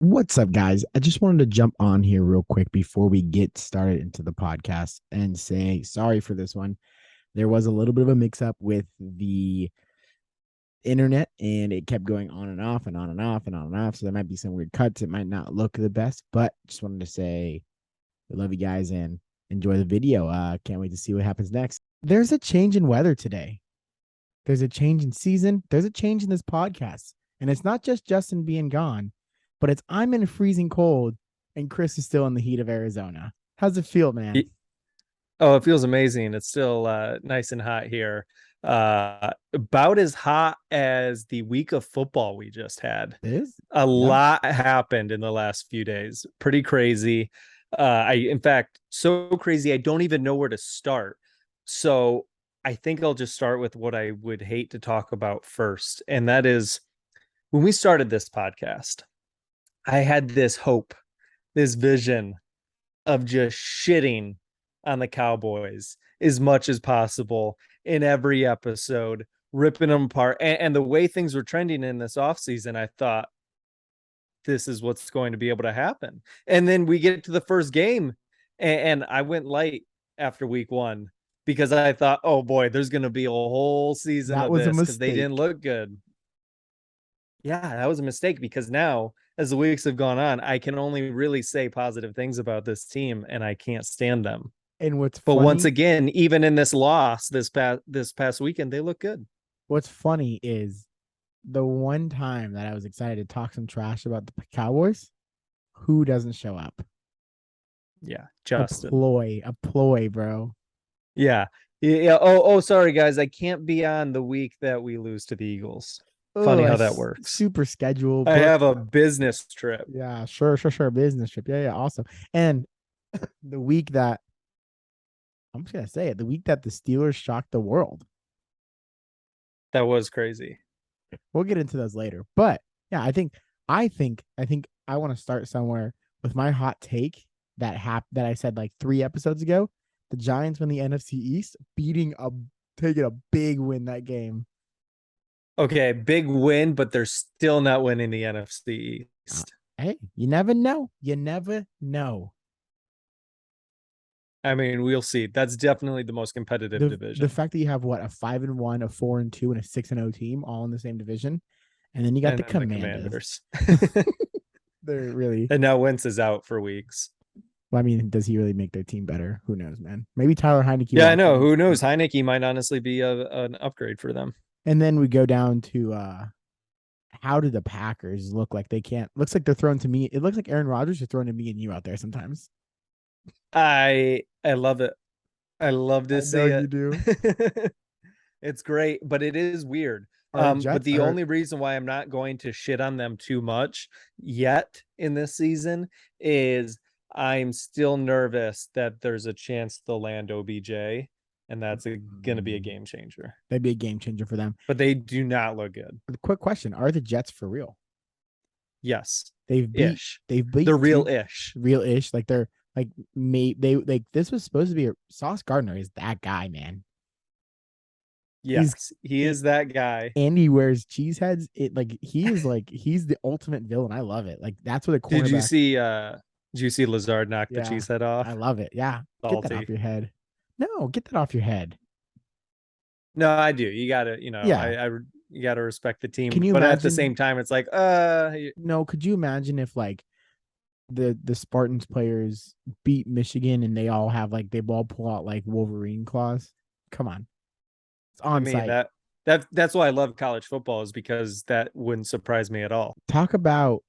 What's up, guys? I just wanted to jump on here real quick before we get started into the podcast and say sorry for this one. There was a little bit of a mix up with the internet and it kept going on and off and on and off and on and off. So there might be some weird cuts. It might not look the best, but just wanted to say we love you guys and enjoy the video. Can't wait to see what happens next. There's a change in weather today. There's a change in season. There's a change in this podcast. And it's not just Justin being gone, but it's I'm in freezing cold and Chris is still in the heat of Arizona. How's it feel, man? Oh, it feels amazing. It's still nice and hot here. About as hot as the week of football we just had. It is? A Yeah. lot happened in the last few days. Pretty crazy. In fact, so crazy, I don't even know where to start. So I think I'll just start with what I would hate to talk about first. And that is when we started this podcast, I had this hope, this vision of just shitting on the Cowboys as much as possible in every episode, ripping them apart. And the way things were trending in this offseason, I thought this is what's going to be able to happen. And then we get to the first game, and I went light after week one because I thought, oh boy, there's going to be a whole season That of was a this because they mistake. didn't look good. Yeah, that was a mistake because now, as the weeks have gone on, I can only really say positive things about this team, and I can't stand them. And But once again, even in this loss this past weekend, they look good. what's funny is the one time that I was excited to talk some trash about the Cowboys, who doesn't show up? Yeah, A Justin. ploy, a ploy, bro. Yeah. Yeah. Oh, sorry guys. I can't be on the week that we lose to the Eagles. Oh, Funny a how that works. super schedule I book. have a business trip. Yeah, sure. Business trip. Yeah, awesome. And the week that I'm just gonna say it, the week that the Steelers shocked the world. That was crazy. We'll get into those later. But yeah, I think I want to start somewhere with my hot take that I said like 3 episodes ago. The Giants win the NFC East, taking a big win that game. Okay, big win, but they're still not winning the NFC Uh, East. hey, you never know. You never know. I mean, we'll see. That's definitely the most competitive The division. fact that you have what, a 5-1, a 4-2, and a 6-0 team all in the same division, and then you got And the then the Commanders. Commanders. They're really. And now Wentz is out for weeks. Well, I mean, does he really make their team better? Who knows, man? Maybe Tyler Heineke Yeah, I walks know. in. Who knows? Heineke might honestly be an upgrade for them. And then we go down to how do the Packers look like they can't? Looks like they're throwing to me. It looks like Aaron Rodgers is throwing to me and you out there sometimes. I love it. I love to I know see you it. do. It's great, but it is weird. Our But Jets the are only reason why I'm not going to shit on them too much yet in this season is I'm still nervous that there's a chance they'll land OBJ, and that's going to be a game changer. they'd be a game changer for them. But they do not look good. But quick question: are the Jets for real? Yes, They've beat ish. they've beat They're two real ish. real ish. Like they're like they like this was supposed to be Sauce Gardner is that guy, man. He's Yes, he is that guy. and he wears cheese heads. It like he's the ultimate villain. I love it. Like that's what a Did you cornerback. see did you see Lazard knock the Yeah, cheese head I off? love it. Yeah, get that off Salty. your head. No, get that off your head. No, I do. You gotta, Yeah. you gotta respect the Can team, you but at the same imagine? time, it's like, No, could you imagine if like the Spartans players beat Michigan and they all have like they all pull out like Wolverine claws? Come on, it's I on mean site. that's why I love college football is because that wouldn't surprise me at all. Talk about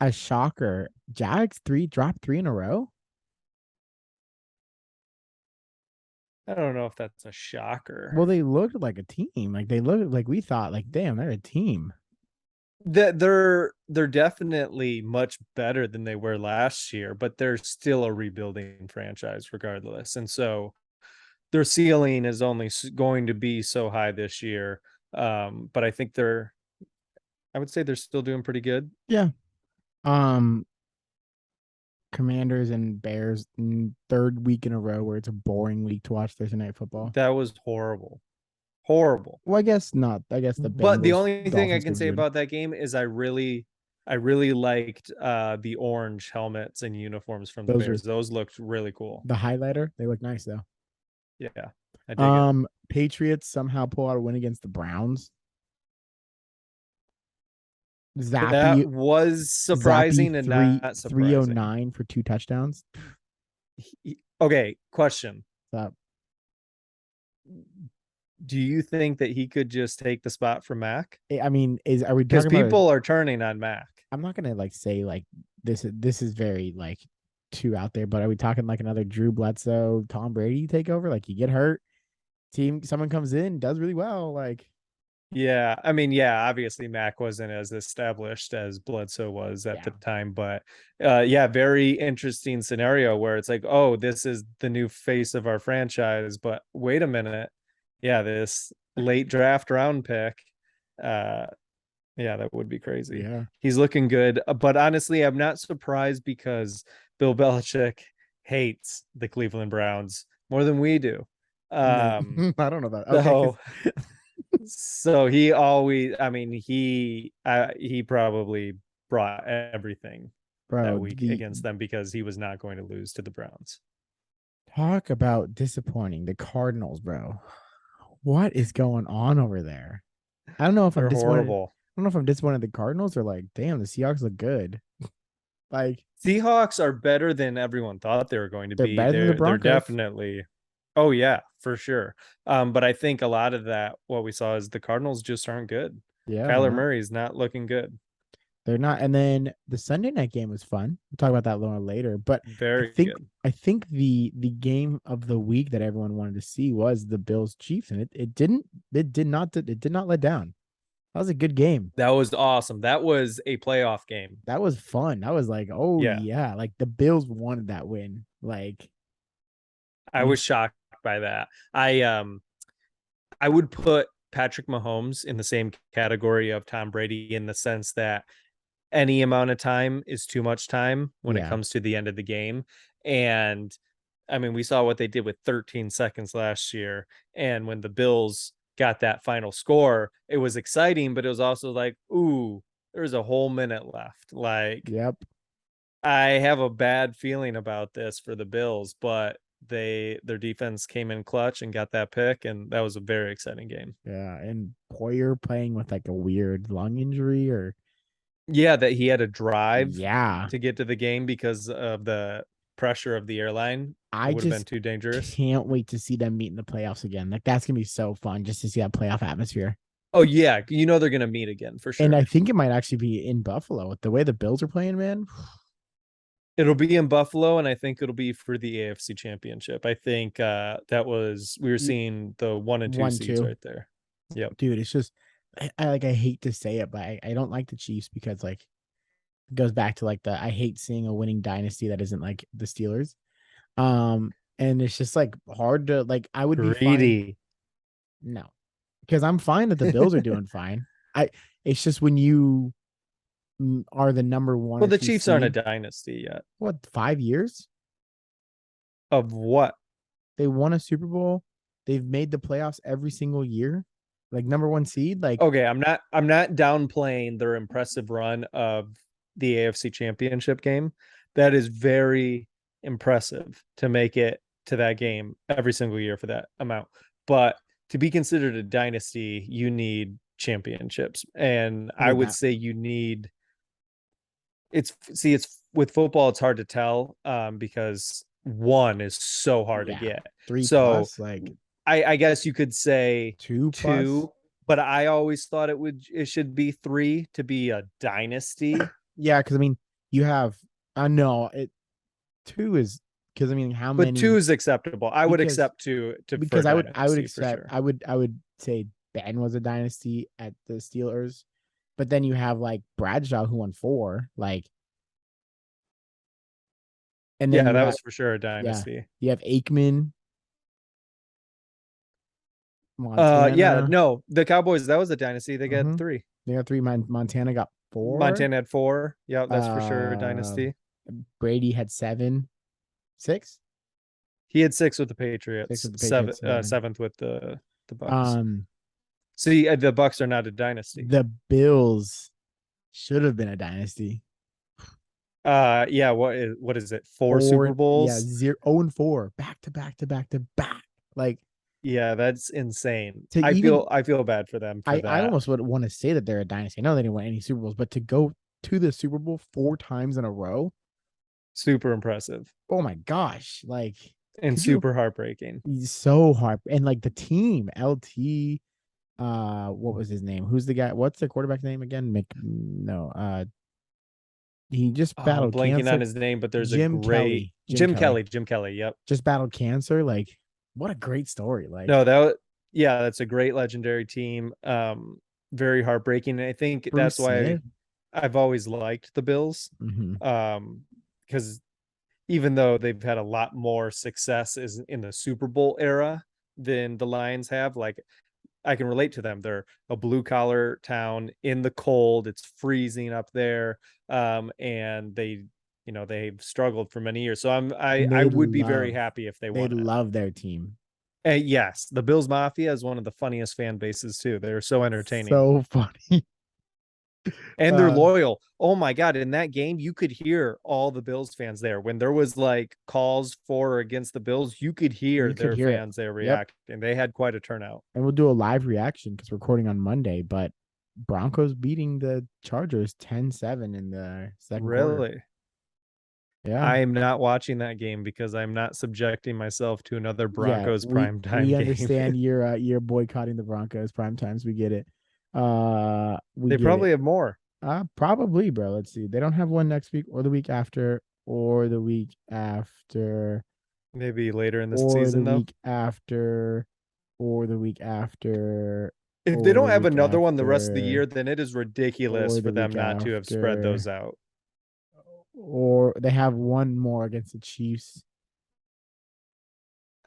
a shocker. Jags dropped three in a row. I don't know if that's a shocker. Well, they looked like a team. Like they looked like we thought. Like damn, they're a team. That they're definitely much better than they were last year, but they're still a rebuilding franchise regardless. And so their ceiling is only going to be so high this year. But I would say they're still doing pretty good. Yeah. Um, Commanders and Bears third week in a row where it's a boring week to watch Thursday night football. That was horrible. Horrible. Well, I guess not. I guess the But the Bengals only thing I Dolphins can game's say good. about that game is I really I really liked the orange helmets and uniforms from the Those are Bears. Those looked really cool. the highlighter. They look nice though. Yeah, I dig it. Patriots somehow pull out a win against the Browns. That Zappy was Zappy surprising and three not three oh surprising. nine for 2 touchdowns. Okay, question. So Do you think that he could just take the spot from Mac? I mean, is are we Because talking about a, people are turning on Mac. I'm not gonna like say like this is very like too out there, but are we talking like another Drew Bledsoe, Tom Brady takeover? Like you get hurt, someone comes in, does really well, like Yeah, I mean, yeah, obviously Mac wasn't as established as Bledsoe was at the yeah. time, but yeah, very interesting scenario where it's like, oh, this is the new face of our franchise, but wait a minute, yeah, this late draft round pick, uh, yeah, that would be crazy. Yeah. He's looking good, but honestly, I'm not surprised because Bill Belichick hates the Cleveland Browns more than we do. No, Um, I don't know that. Okay, because so so he always, I mean, he probably brought everything that bro, week the against them because he was not going to lose to the Browns. talk about disappointing the Cardinals, bro. What is going on over there? I don't know if I'm They're disappointed. horrible. I don't know if I'm disappointed in the Cardinals or like, damn, the Seahawks look good. Like Seahawks are better than everyone thought they were going to they're be. better than the They're Broncos. definitely, oh yeah, for sure. But I think a lot of that what we saw is the Cardinals just aren't good. Yeah, they're Kyler not. Murray's not looking good. They're not. And then the Sunday night game was fun. We'll talk about that a little later. But I Very think good. I think the game of the week that everyone wanted to see was the Bills Chiefs, and it did not let down. That was a good game. That was awesome. That was a playoff game. That was fun. That was like, oh Yeah. yeah, like the Bills wanted that win. Like I you, was shocked by that. I would put Patrick Mahomes in the same category of Tom Brady in the sense that any amount of time is too much time when it yeah, comes to the end of the game. And I mean, we saw what they did with 13 seconds last year. And when the Bills got that final score, it was exciting, but it was also like, ooh, there's a whole minute left. Like, yep, I have a bad feeling about this for the Bills, but their defense came in clutch and got that pick, and that was a very exciting game. yeah. And Poyer playing with like a weird lung injury, or Yeah, that he had to drive yeah, to get to the game because of the pressure of the airline. It I would have been just too dangerous. can't wait to see them meet in the playoffs again. Like that's gonna be so fun just to see that playoff atmosphere. Oh yeah, you know they're gonna meet again for And I sure. think it might actually be in Buffalo with the way the Bills are playing, man. It'll be in Buffalo, and I think it'll be for the AFC Championship. I think that was we were seeing the 1 and 2 One, seeds two, right there. Yep. dude. It's just I hate to say it, but I don't like the Chiefs because like it goes back to like the I hate seeing a winning dynasty that isn't like the Steelers. And it's just like hard to like I would be fine. Greedy. No, because I'm fine that the Bills are doing fine. I it's just when you are the number one Well, or the two Chiefs aren't a seed. dynasty yet. What 5 years? Of what? They won a Super Bowl. They've made the playoffs every single year. Like number one seed. Like Okay, I'm not downplaying their impressive run of the AFC Championship game. That is very impressive to make it to that game every single year for that amount. But to be considered a dynasty, you need championships. And I okay, would that say you need it's with football, it's hard to tell because one is so hard to yeah, get. three So plus, like I guess you could say two plus. two, but I always thought it should be three to be a dynasty. Yeah, because I mean you have no it two is because I mean how But two many is acceptable. I would because accept two to for because I would dynasty for accept sure. I would say Ben was a dynasty at the Steelers, but then you have like Bradshaw who won four, like, and then Yeah, you that have was for sure a yeah dynasty. you have Aikman, Yeah, Montana. no, the Cowboys, that was a dynasty. They got Mm-hmm. three. They got three. Montana got four. Montana had four. Yeah, that's for sure a Uh, dynasty. Brady had seven, six, He had six with the six Patriots, with the Patriots, seven. seventh with the Bucks. Um, See, the Bucks are not a dynasty. the Bills. Should have been a dynasty. Yeah, what is it? Four Super Or yeah, Bowls? 0-4, back to back to back to back. Like Yeah, that's insane. to I even feel I feel bad for them for I that. almost would want to say that they're a dynasty. I know they didn't win any Super Bowls, but to go to the Super Bowl 4 times in a row, Super impressive oh my gosh! Like, and could you? super heartbreaking. So hard, and like the team, LT. What was his name? Who's the guy? What's the quarterback's name again? No. He just Oh, I'm battled blanking on cancer. his name, but there's a Jim great Kelly. Jim Kelly Jim Kelly. Yep. just battled cancer. Like, what a great story. Like, No, yeah, that's a great legendary team. Very heartbreaking. And I think Bruce that's why Smith. I've always liked the Bills. Mm-hmm. Because even though they've had a lot more success is in the Super Bowl era than the Lions have, like I can relate to them. They're a blue collar town in the cold. It's freezing up there. And they've struggled for many years. So And I would be very happy if they they won it. love their team. Yes, the Bills Mafia is one of the funniest fan bases too. They're so entertaining So funny. and they're Uh, loyal. Oh my god! In that game, you could hear all the Bills fans there. When there was like calls for or against the Bills, you could hear you could their hear it. fans there Yep. reacting. They had quite a turnout. And we'll do a live reaction because we're recording on Monday, but Broncos beating the Chargers 10-7 in the second quarter. Really, Yeah. I am not watching that game because I'm not subjecting myself to another Yeah, Broncos we primetime game. understand you're boycotting the Broncos prime times. We get it. We They get it. probably have more. Probably, bro. Let's see. They don't have one next week or the week after or the week after Maybe later in the or the season though. week after or the week after If they or don't the have week another one the rest of the after year, then it is ridiculous or for the them week not to have spread those after out. or they have one more against the Chiefs.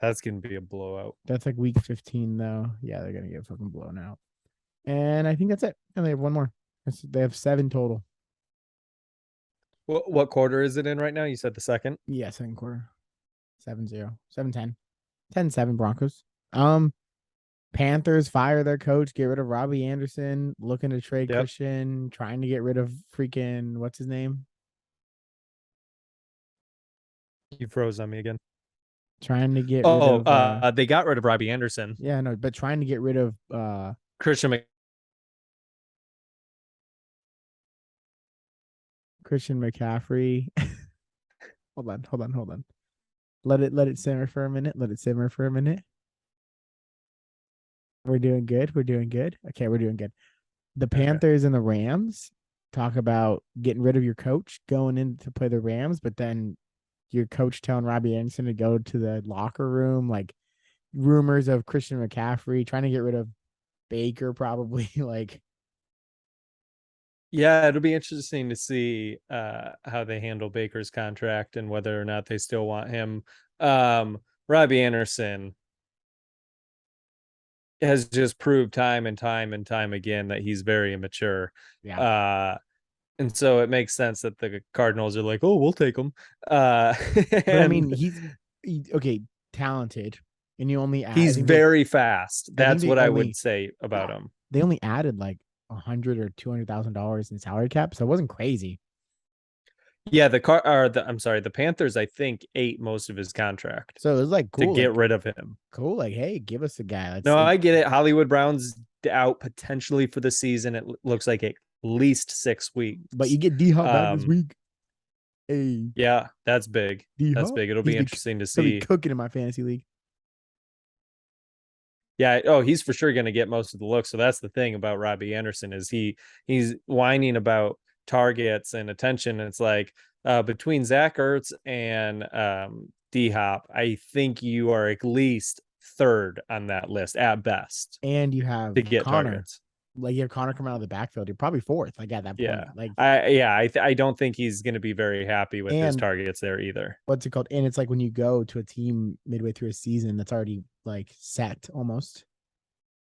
That's gonna be a blowout. That's like week 15 though. Yeah, they're gonna get fucking blown out. And I think that's it. And they have one more. They have 7 total. What quarter is it in right now? You said the second. Yeah, second quarter. 7-0. 7-10. 10-7 Broncos. Um, Panthers fire their coach, get rid of Robbie Anderson, looking to trade Yep. Christian, trying to get rid of freaking what's his name? You froze on me again. Trying to get rid Oh, of they got rid of Robbie Anderson. yeah, no, but trying to get rid of Christian Christian McCaffrey. Hold on. Let it simmer for a minute. Let it simmer for a minute. We're doing good. We're doing good. Okay, we're doing good. The Okay. Panthers and the Rams talk about getting rid of your coach, going in to play the Rams, but then your coach telling Robbie Anderson to go to the locker room, like rumors of Christian McCaffrey, trying to get rid of Baker, probably. Like, Yeah, it'll be interesting to see how they handle Baker's contract and whether or not they still want him. Robbie Anderson has just proved time and time and time again that he's very immature. yeah. And so it makes sense that the Cardinals are like, "Oh, we'll take him." But I mean, And okay, talented, and you only add. he's very fast. I think That's what I would say about him. they only added like $100,000 or $200,000 in salary cap, so it wasn't crazy. Yeah, I'm sorry, the Panthers I think ate most of his contract So it was like to cool, get rid of him. cool. Like, hey, give us a guy. Let's No, like, I get it. Hollywood Brown's out potentially for the season. It looks like at least 6 weeks. but you get D Hop back this Um, week. Hey, yeah, that's big. D That's Hop, big. It'll be interesting to he'll be see. cooking in my fantasy league. Yeah, oh, he's for sure going to get most of the looks. So that's the thing about Robbie Anderson is he's whining about targets and attention. And it's like between Zach Ertz and D Hop, I think you are at least third on that list at best And you have to get Connor. targets. Like, you have Connor coming out of the backfield. You're probably fourth. Like, at that Yeah, point, like, I don't think he's going to be very happy with his and targets there either. what's it called? And it's like when you go to a team midway through a season that's already like set almost.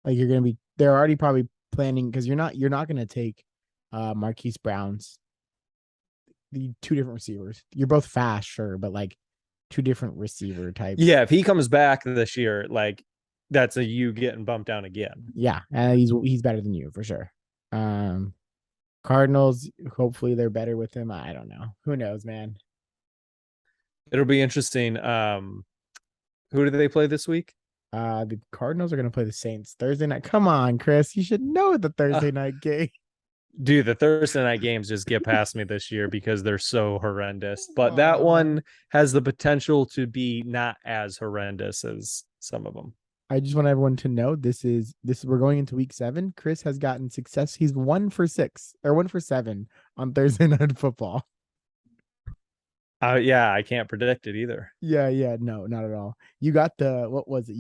Like, they're already probably planning because you're not gonna take Marquise Brown's the 2 different receivers. You're both fast, sure, but like 2 different receiver types. Yeah, if he comes back this year, like that's a you getting bumped down again. Yeah, he's better than you for sure. Um, Cardinals, hopefully they're better with him. I don't know. Who knows, man? It'll be interesting. Who do they play this week? The Cardinals are going to play the Saints Thursday night. Come on, Chris. You should know the Uh, Thursday night game. Dude, the Thursday night games just get past me this year because they're so horrendous. But that Uh, one has the potential to be not as horrendous as some of them. I just want everyone to know this is we're going into week 7. Chris has gotten success. He's 1 for 6 or 1 for 7 on Thursday night football. Yeah, I can't predict it either. Yeah, no, not at all. You got the what was it?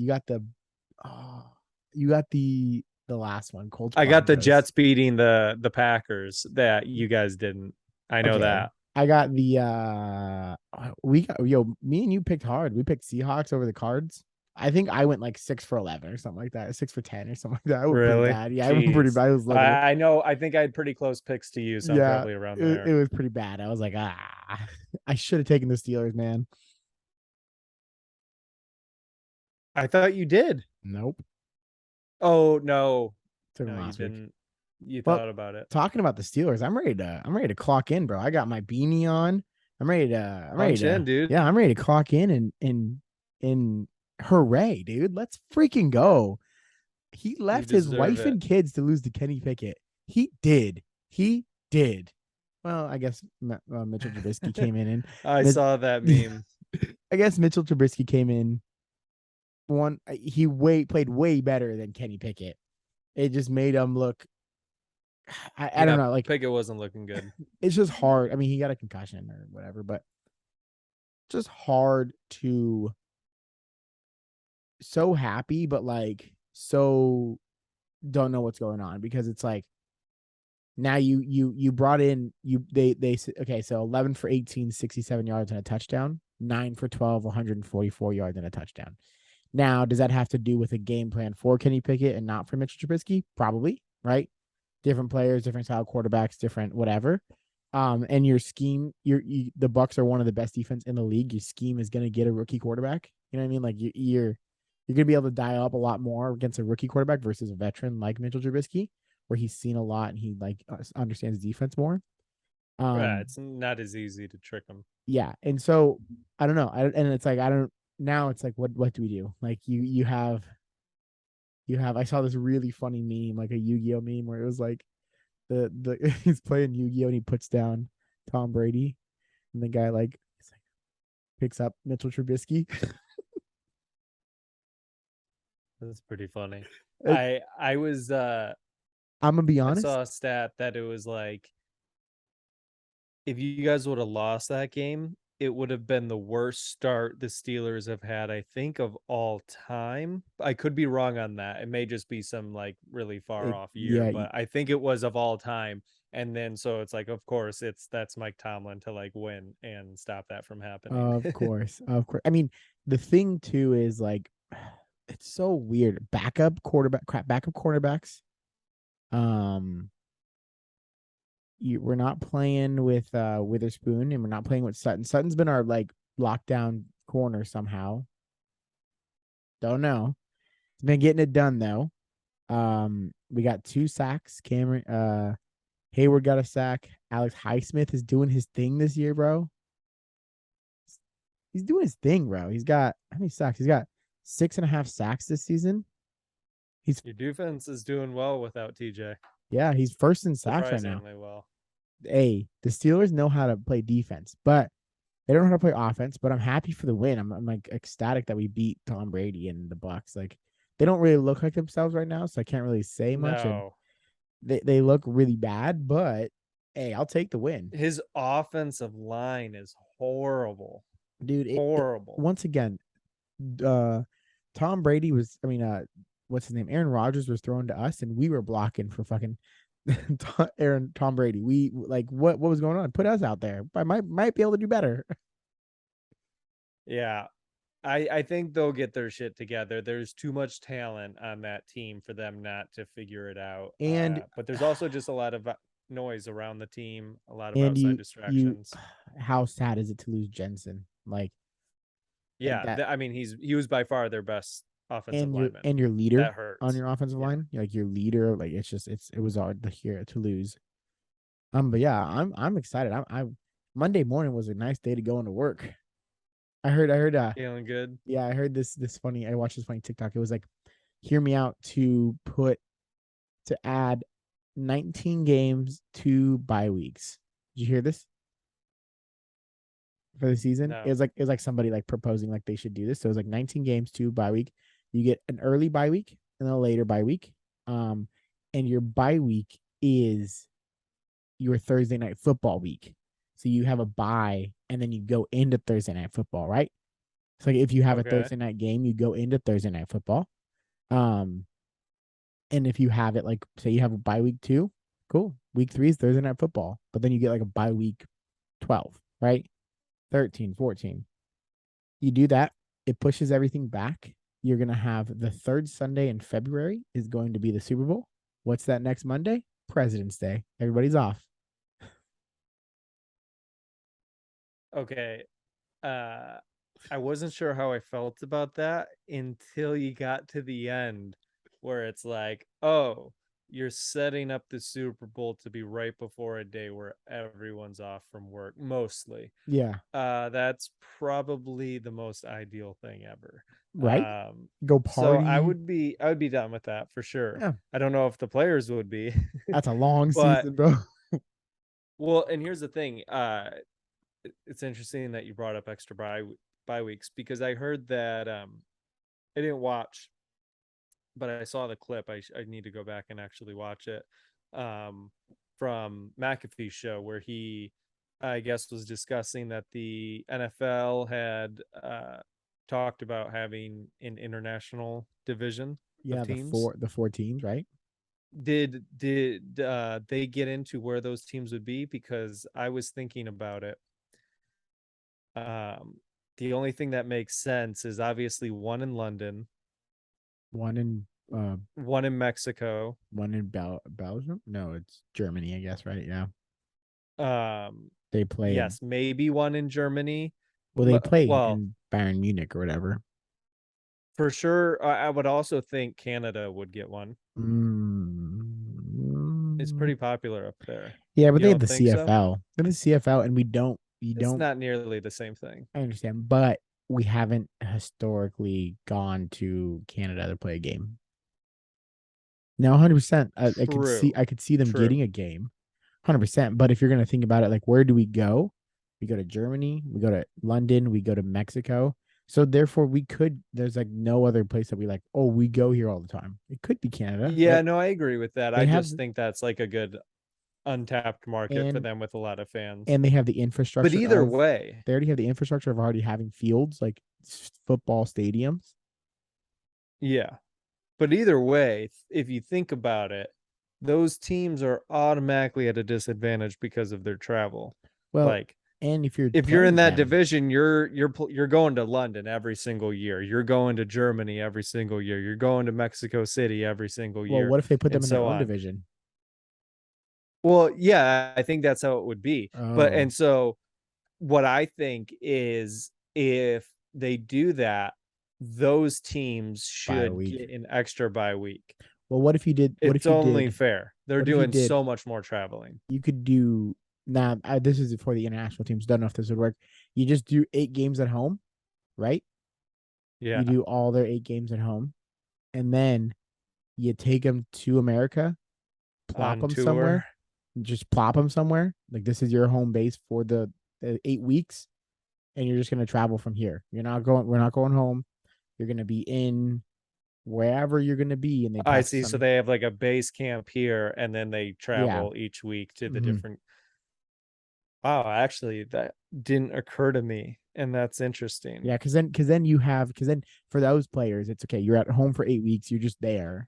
Oh, you got the last one, Colts I got the Broncos. Jets beating the Packers that you guys didn't. I know Okay. that. I got the we got me and you picked hard. We picked Seahawks over the Cards. I think I went like 6 for 11 or something like that, 6 for 10 or something like that. I went pretty Really? bad. Yeah, I went pretty Jeez. bad. I was I, looking at I know. I think I had pretty close picks to you, so I'm yeah, probably around it there. was pretty bad. I was like, I should have taken the Steelers, man. I thought you did. Nope. Oh no, Took them no, you last week. didn't. You Well, thought about it. talking about the Steelers, I'm ready to clock in, bro. I got my beanie on. Punch in, dude. I'm ready to clock in and hooray, dude. Let's freaking go. He You left his deserve wife it. and kids to lose to Kenny Pickett. He did. He did. Well, I guess Mitchell Trubisky came in I and saw that meme. I guess Mitchell Trubisky came in one. He played way better than Kenny Pickett. It just made him look. I don't Yeah, know. Like Pickett wasn't looking good. it's just hard. I mean, he got a concussion or whatever, but just hard to so happy, but like so don't know what's going on because it's like now you brought in they okay, so 11 for 18, 67 yards and a touchdown, 9 for 12, 144 yards and a touchdown. Now, does that have to do with a game plan for Kenny Pickett and not for Mitchell Trubisky? Probably, right? Different players, different style quarterbacks, different whatever. And your scheme, the Bucks are one of the best defense in the league. Your scheme is going to get a rookie quarterback. You know what I mean? Like you're going to be able to dial up a lot more against a rookie quarterback versus a veteran like Mitchell Trubisky, where he's seen a lot and he like understands defense more. Yeah, Um, it's not as easy to trick him. yeah, and so I don't know. And it's like I don't now. It's like what do we do? Like you have. I saw this really funny meme, like a Yu-Gi-Oh meme, where it was like the he's playing Yu-Gi-Oh and he puts down Tom Brady, and the guy like picks up Mitchell Trubisky. That's pretty funny. I'm I was gonna be I honest. saw a stat that it was like if you guys would have lost that game, it would have been the worst start the Steelers have had, I think, of all time. I could be wrong on that. It may just be some like really far off year, Yeah, but I think it was of all time. And then so it's like, of course, that's Mike Tomlin to like win and stop that from happening. of course, of course. I mean, the thing too is like, it's so weird. Backup quarterbacks. Um, we're not playing with Witherspoon, and we're not playing with Sutton. Sutton's been our like lockdown corner somehow. Don't know. He's been getting it done though. We got 2 sacks. Cameron Hayward got a sack. Alex Highsmith is doing his thing this year, bro. He's doing his thing, bro. He's got how many sacks? He's got 6.5 sacks this season. He's Your defense is doing well without TJ. yeah, he's first in sacks right now. Surprisingly well. Hey, the Steelers know how to play defense, but they don't know how to play offense. But I'm happy for the win. I'm like ecstatic that we beat Tom Brady and the Bucks. Like they don't really look like themselves right now, so I can't really say much. And No. they look really bad, but hey, I'll take the win. His offensive line is horrible. Dude, Horrible. once again, uh Tom Brady was I mean what's his name? Aaron Rodgers was thrown to us and we were blocking for fucking Tom Brady. We like what was going on? Put us out there. I might be able to do better. Yeah. I think they'll get their shit together. There's too much talent on that team for them not to figure it out. And But there's also just a lot of noise around the team, a lot of and outside you distractions. how sad is it to lose Jensen? Like Yeah, that I mean he was by far their best offensive lineman. and your leader That on hurts. your offensive Yeah. line, like your leader, like it was hard to hear to lose. But yeah, I'm excited. I Monday morning was a nice day to go into work. I heard Feeling good. yeah, I heard this funny. I watched this funny TikTok. It was like, hear me out, to add 19 games to bye weeks. Did you hear this for the season? No. It was like somebody like proposing like they should do this. So it was like 19 games to bye week. You get an early bye week and a later bye week. Um, and your bye week is your Thursday night football week. So you have a bye and then you go into Thursday night football, right? So like if you have a Okay. Thursday night game, you go into Thursday night football. Um, and if you have it like say you have a bye week 2, cool. Week 3 is Thursday night football, but then you get like a bye week 12, right? 13, 14. You do that, it pushes everything back. You're gonna have the third Sunday in February is going to be the Super Bowl. What's that next Monday? President's Day. Everybody's off. Okay. Uh I wasn't sure how I felt about that until you got to the end where it's like, oh, you're setting up the Super Bowl to be right before a day where everyone's off from work, mostly. Yeah. That's probably the most ideal thing ever. Right? Go So party. I would be done with that for sure. Yeah. I don't know if the players would be, That's a long but season, bro. well, and here's the thing. It's interesting that you brought up extra bye weeks because I heard that I didn't watch, but I saw the clip. I need to go back and actually watch it. Um, from McAfee's show where he, I guess, was discussing that the NFL had talked about having an international division of Yeah, teams. the four teams, right? Did they get into where those teams would be? Because I was thinking about it. Um, the only thing that makes sense is obviously one in London, One in uh one in Mexico. one in Belgium? No, it's Germany, I guess, right? Yeah. Um, They play in yes, maybe one in Germany. well, they play Well, in Bayern Munich or whatever. for sure, I would also think Canada would get one. It's Mm. pretty popular up there. Yeah, but You they have don't the think so? CFL. They have the CFL, and we It's don't. not nearly the same thing. I understand, but we haven't historically gone to Canada to play a game. Now, 100%, True. I could see them True. getting a game, 100%. But if you're gonna think about it, like where do we go? We go to Germany, we go to London, we go to Mexico. So therefore, we could. There's like no other place that we like. Oh, we go here all the time. It could be Canada, Yeah, right? no, I agree with that. They I have just think that's like a good untapped market for and them with a lot of fans. and they have the But infrastructure either of. way, They already have the infrastructure of already having fields like football stadiums. yeah. But either way, if you think about it, those teams are automatically at a disadvantage because of their travel. Well, Like and if you're if you're in playing that them, division, you're going to London every single year. You're going to Germany every single year. You're going to Mexico City every single well, year, what if they put them and in their so own on. division? Well, yeah, I think that's how it would be. But Oh, and so what I think is if they do that, those teams by a should week. get an extra bye week. Well, what if you did? It's only fair. They're What if you doing did? so much more traveling. You could do now. This is for the international teams. Don't know if this would work. You just do 8 games at home, right? You Yeah. do all their 8 games at home, and then you take them to America, plop On them somewhere, tour. just plop them somewhere. Like this is your home base for the 8 weeks, and you're just gonna travel from here. You're not going. We're not going home. You're gonna be in wherever you're gonna be, and they I practice see. So on. they have like a base camp here and then they Yeah. travel each week to the Hmm. different. Wow, actually, that didn't occur to me. And that's interesting. Yeah, because then for those players, it's okay. You're at home for 8 weeks. You're just there,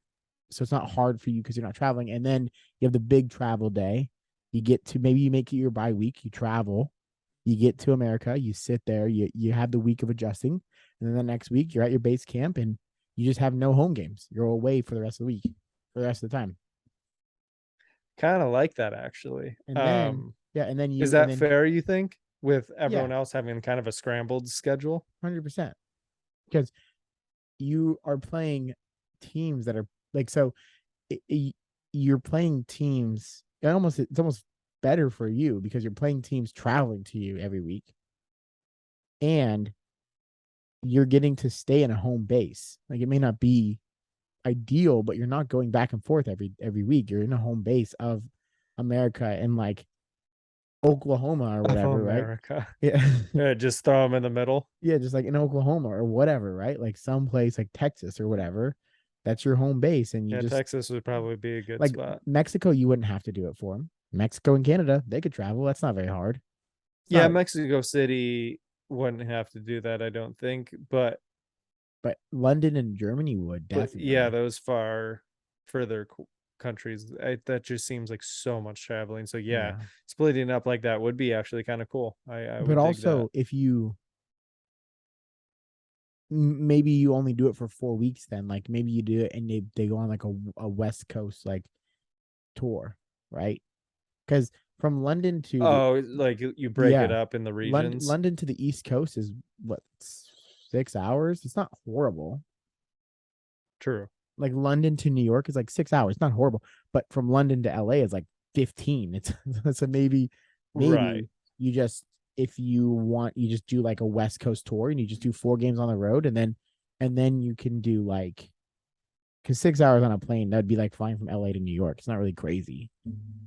so it's not hard for you because you're not traveling. And then you have the big travel day. You get to maybe you make it your bye week. You travel. You get to America. You sit there. You have the week of adjusting, and then the next week you're at your base camp, and you just have no home games. You're away for the rest of the week, for the rest of the time. Kind of like that actually. And then yeah, Is and that then fair, you think, with yeah, everyone else having kind of a scrambled schedule? 100%, because you are playing teams that are like so. You're playing teams. It's almost better for you because you're playing teams traveling to you every week, and you're getting to stay in a home base. Like it may not be ideal, but you're not going back and forth every week. You're in a home base of America and like Oklahoma or Of whatever, right? America. Yeah. Just throw them in the middle. Yeah, just like in Oklahoma or whatever, right? Like someplace like Texas or whatever. That's your home base. And you Yeah, just Texas would probably be a good like spot. Mexico, you wouldn't have to do it for them. Mexico and Canada, they could travel. That's not very hard. It's Yeah, not, Mexico City wouldn't have to do that, I don't think. but London and Germany would But yeah, definitely. those further countries, that just seems like so much traveling. So yeah, Yeah. splitting up like that would be actually kind of cool. I But would dig that. also, if you maybe you only do it for 4 weeks, then like maybe you do it and they go on like a West Coast like tour, right? Because from London to the Oh, like you break it yeah, up in the regions. London to the East Coast is what 6 hours. It's not horrible. True. Like London to New York is like 6 hours. It's not horrible, but from London to LA is like 15. It's so Right. maybe you just if you want you just do like a West Coast tour and you just do 4 games on the road and then you can do like because 6 hours on a plane that'd be like flying from LA to New York. It's not really crazy.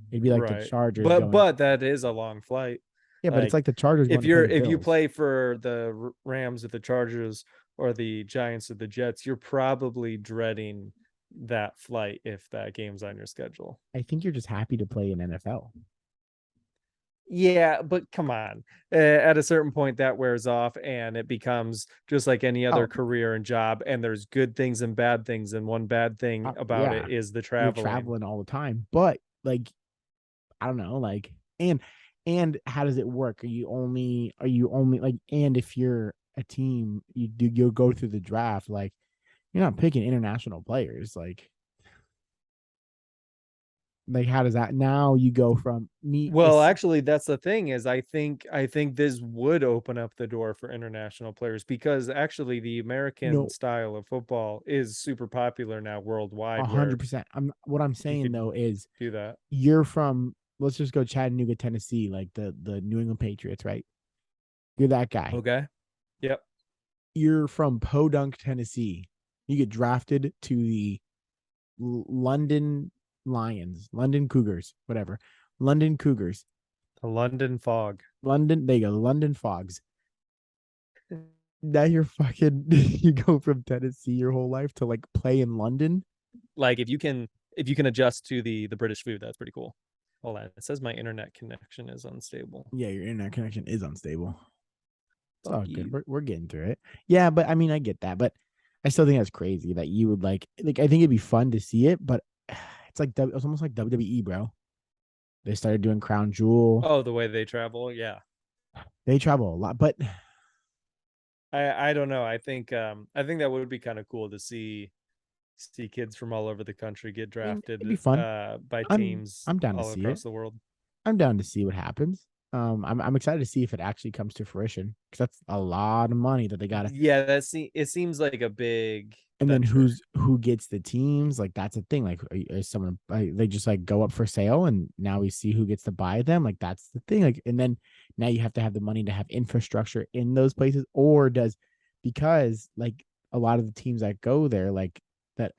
It'd be like the Right. Chargers But going. but that is a long flight. Yeah, but it's Like like the Chargers going if to play you're the if you Bills. play for the Rams or the Chargers or the Giants or the Jets, you're probably dreading that flight if that game's on your schedule. I think you're just happy to play in NFL. Yeah, but come on. At a certain point, that wears off and it becomes just like any other Oh, career and job. And there's good things and bad things. And one bad thing about yeah, it is the you're traveling. traveling all the time, but like I don't know, like and how does it work? Are you only like and if you're a team, you'll go through the draft, like you're not picking international players, like how does that now you go from me Well, it's actually, that's the thing is I think this would open up the door for international players because actually the American no style of football is super popular now worldwide where 100%. I'm you saying could though is do that. you're from let's just go Chattanooga, Tennessee, like the New England Patriots, right? You're that guy. Okay. Yep. You're from Podunk, Tennessee. You get drafted to the London Lions, London Cougars, whatever. London Cougars. The London fog. London, there you go, London Fogs. Now you're fucking you go from Tennessee your whole life to like play in London. Like if you can adjust to the British food, that's pretty cool. Hold on. It says my internet connection is unstable. Yeah, your internet connection is unstable. It's Fuck all good. you. We're getting through it. Yeah, but I mean I get that, but I still think that's crazy that you would like I think it'd be fun to see it, but it's like it's almost like WWE, bro. They started doing Crown Jewel. Oh, the way they travel. Yeah. They travel a lot, but I don't know. I think that would be kind of cool to see kids from all over the country get I mean, drafted it'd be fun. by I'm teams I'm down to all see it. across the world. I'm down to see what happens. I'm excited to see if it actually comes to fruition because that's a lot of money that they gotta. Yeah, it seems like a big And then venture. who gets the teams? Like that's a thing. Like is someone they just like go up for sale and now we see who gets to buy them. Like that's the thing. Like and then now you have to have the money to have infrastructure in those places, or does because like a lot of the teams that go there, like that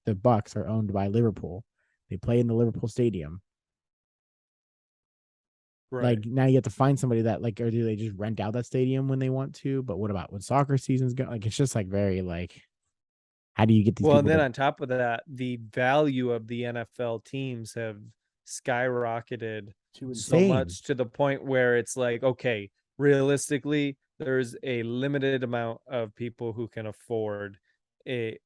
the Bucks are owned by Liverpool. They play in the Liverpool Stadium. Right. Like now you have to find somebody that like or do they just rent out that stadium when they want to? But what about when soccer seasons go? Like it's just like very like how do you get these Well, and people then to on top of that, the value of the NFL teams have skyrocketed so insane? much to the point where it's like, okay, realistically, there's a limited amount of people who can afford a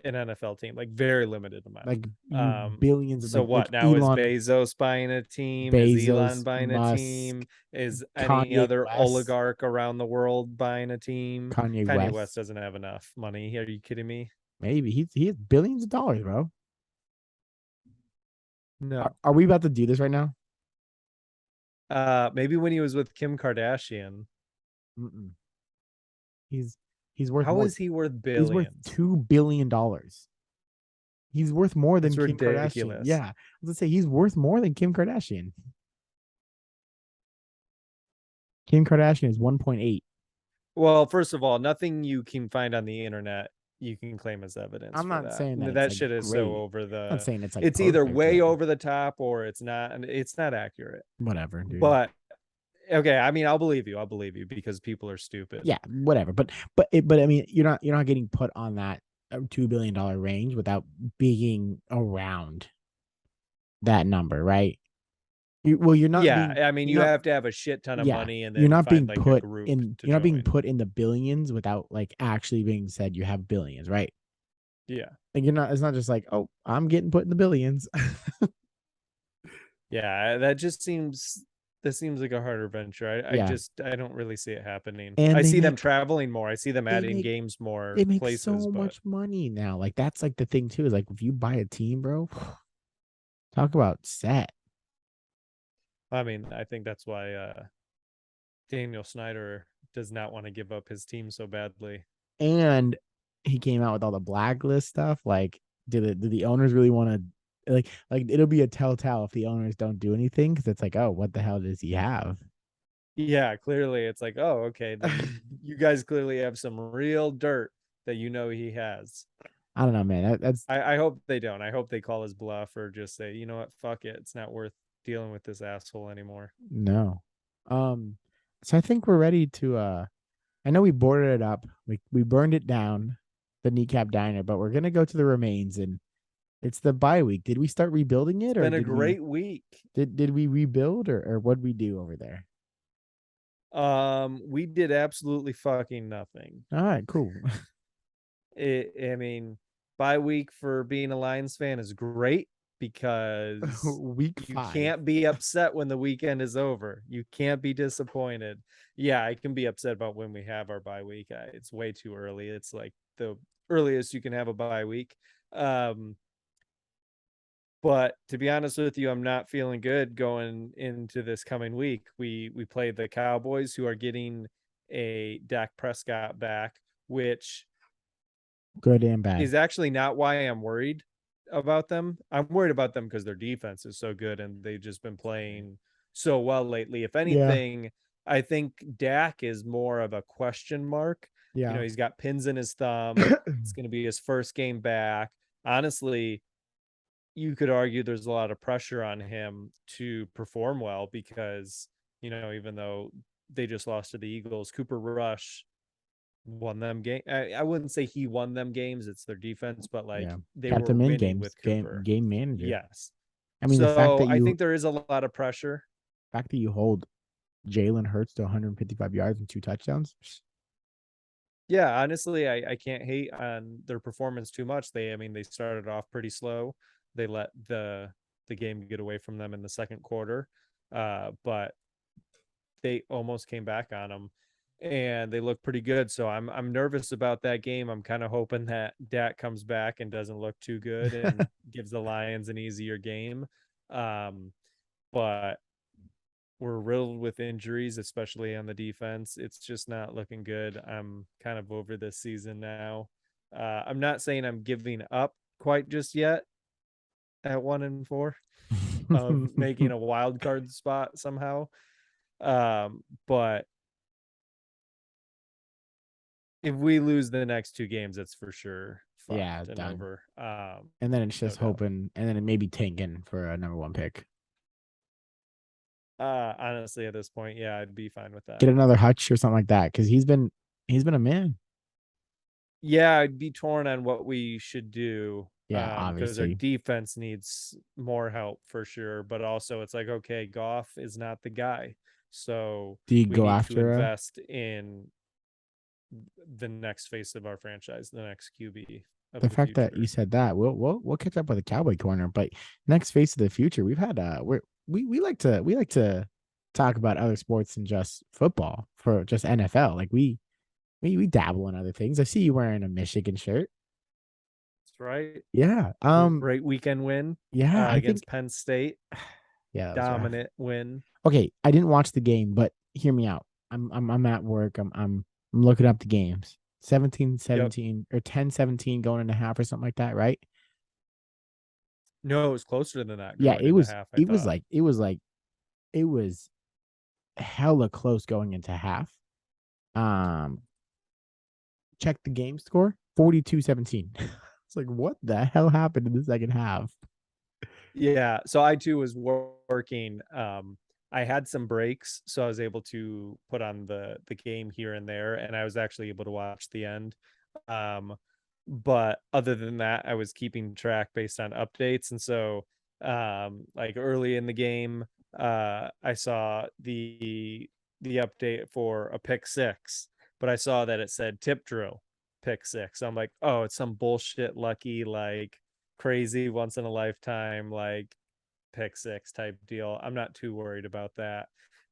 an NFL team, like very limited amount. Like you billions of So like what now is Elon Bezos buying a team? Is Elon Bezos, buying a Musk, team? Is any Kanye other West, oligarch around the world buying a team? Kanye Kanye West West. doesn't have enough money. Are you kidding me? Maybe he has billions of dollars, bro. No. Are we about to do this right now? Maybe when he was with Kim Kardashian. Mm-mm. He's he's worth How more. is he worth He's worth billions? $2 billion. He's worth more than It's Kim Kardashian. ridiculous. Yeah, I was gonna say he's worth more than Kim Kardashian. Kim Kardashian is 1.8. Well, first of all, nothing you can find on the internet you can claim as evidence I'm for not that. saying that it's That like shit is so great. over I'm not the. saying it's like It's either perfect, way but over the top or it's not. And it's not accurate. whatever, dude. But okay, I mean, I'll believe you. I'll believe you because people are stupid. Yeah, whatever. But I mean, you're not getting put on that $2 billion range without being around that number, right? You're not Yeah, being I mean, you're you not have to have a shit ton of yeah, money and you're then not find being like a put group in to you're not being join. put in the billions without like actually being said you have billions, right? Yeah. Like you're not it's not just like, oh, I'm getting put in the billions. Yeah, that just seems that seems like a harder venture. Yeah. I don't really see it happening. I And see them traveling more. I see them they adding make games they more make places, so but much money now. Like that's like the thing too, is like if you buy a team, bro, talk about set. I mean, I think that's why Daniel Snyder does not want to give up his team so badly. And he came out with all the blacklist stuff. Like, do the owners really want to like it'll be a telltale if the owners don't do anything because it's like, oh, what the hell does he have? Yeah, clearly it's like, oh, okay, then you guys clearly have some real dirt that you know he has. I don't know, man. That's I hope they don't. I hope they call his bluff or just say, you know what, fuck it. It's not worth dealing with this asshole anymore. no. Um, so I think we're ready to I know we boarded it up. We burned it down, the kneecap diner, but we're gonna go to the remains and it's the bye week. Did we start rebuilding It's it or been a great week. did we rebuild or what'd we do over there? We did absolutely fucking nothing. All right, cool. I mean, bye week for being a Lions fan is great because Week you 5. can't be upset when the weekend is over. You can't be disappointed. Yeah, I can be upset about when we have our bye week. It's way too early. It's like the earliest you can have a bye week. Um, but to be honest with you, I'm not feeling good going into this coming week. We play the Cowboys, who are getting a Dak Prescott back, which Good and bad. is actually not why I'm worried about them. I'm worried about them because their defense is so good and they've just been playing so well lately. If Yeah. anything, I think Dak is more of a question mark. You know, Yeah. he's got pins in his thumb. It's going to be his first game back. Honestly, you could argue there's a lot of pressure on him to perform well because, you know, even though they just lost to the Eagles, Cooper Rush won them game. I wouldn't say he won them games. It's their defense, but like Yeah. they Kept were them in winning games. with Game Cooper. game manager. Yes. I mean, So I think there is a lot of pressure. fact that you hold Jalen Hurts to 155 yards and 2 touchdowns. Yeah, honestly, I can't hate on their performance too much. I mean, they started off pretty slow. They let the game get away from them in the second quarter, but they almost came back on them, and they look pretty good. So I'm nervous about that game. I'm kind of hoping that Dak comes back and doesn't look too good and gives the Lions an easier game. But we're riddled with injuries, especially on the defense. It's just not looking good. I'm kind of over this season now. I'm not saying I'm giving up quite just yet at 1-4 of making a wild card spot somehow. But if we lose the next two games, it's for sure Yeah, fucked and done. over. And then it's No just doubt. hoping, and then it may be tanking for a number 1 pick. Honestly, at this point, yeah, I'd be fine with that. Get another Hutch or something like that because he's been a man. Yeah, I'd be torn on what we should do. Yeah, Because our obviously. defense needs more help for sure. But also it's like, okay, Goff is not the guy. So Do you we go need to after invest in the next face of our franchise, the next QB of the the fact that you future. said that? We'll catch up with the Cowboy corner, but next face of the future, we've had we like to talk about other sports than just football for just NFL. Like we dabble in other things. I see you wearing a Michigan shirt. That's right. Yeah. Great weekend win Yeah, I think against Penn State. yeah, that was rough. Dominant win. Okay, I didn't watch the game, but hear me out. I'm at work. I'm looking up the games. Seventeen Yep. seventeen or 10-17 going into half or something like that, right? No, it was closer than that Yeah, going into half, I it was thought. like it was hella close going into half. Um, check the game score 42-17. It's like, what the hell happened in the second half? Yeah, so I too was working. I had some breaks, so I was able to put on the game here and there, and I was actually able to watch the end. Um, but other than that, I was keeping track based on updates, and so like early in the game, I saw the update for a pick six, but I saw that it said tip drill pick six. So I'm like, oh, it's some bullshit lucky like crazy once in a lifetime like pick six type deal. I'm not too worried about that.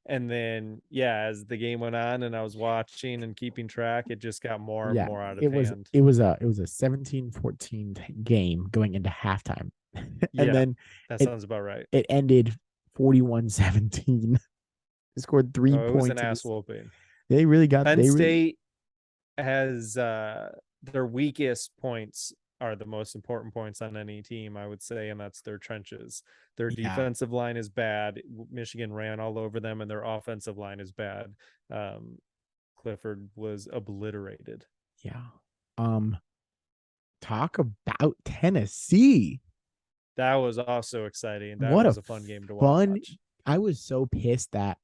And then yeah, as the game went on and I was watching and keeping track, it just got more and Yeah, more out of it was hand. it was a it was a 17-14 game going into halftime. And Yeah, then that it sounds about right. it ended 41-17. They scored three Oh, it was an points in ass this. whooping. They really got Penn they really State has their weakest points are the most important points on any team, I would say, and that's their trenches. Their yeah, defensive line is bad. Michigan ran all over them, and their offensive line is bad. Um, Clifford was obliterated. yeah. Um talk about Tennessee. That was also exciting. That What a was a fun game to fun watch. I was so pissed that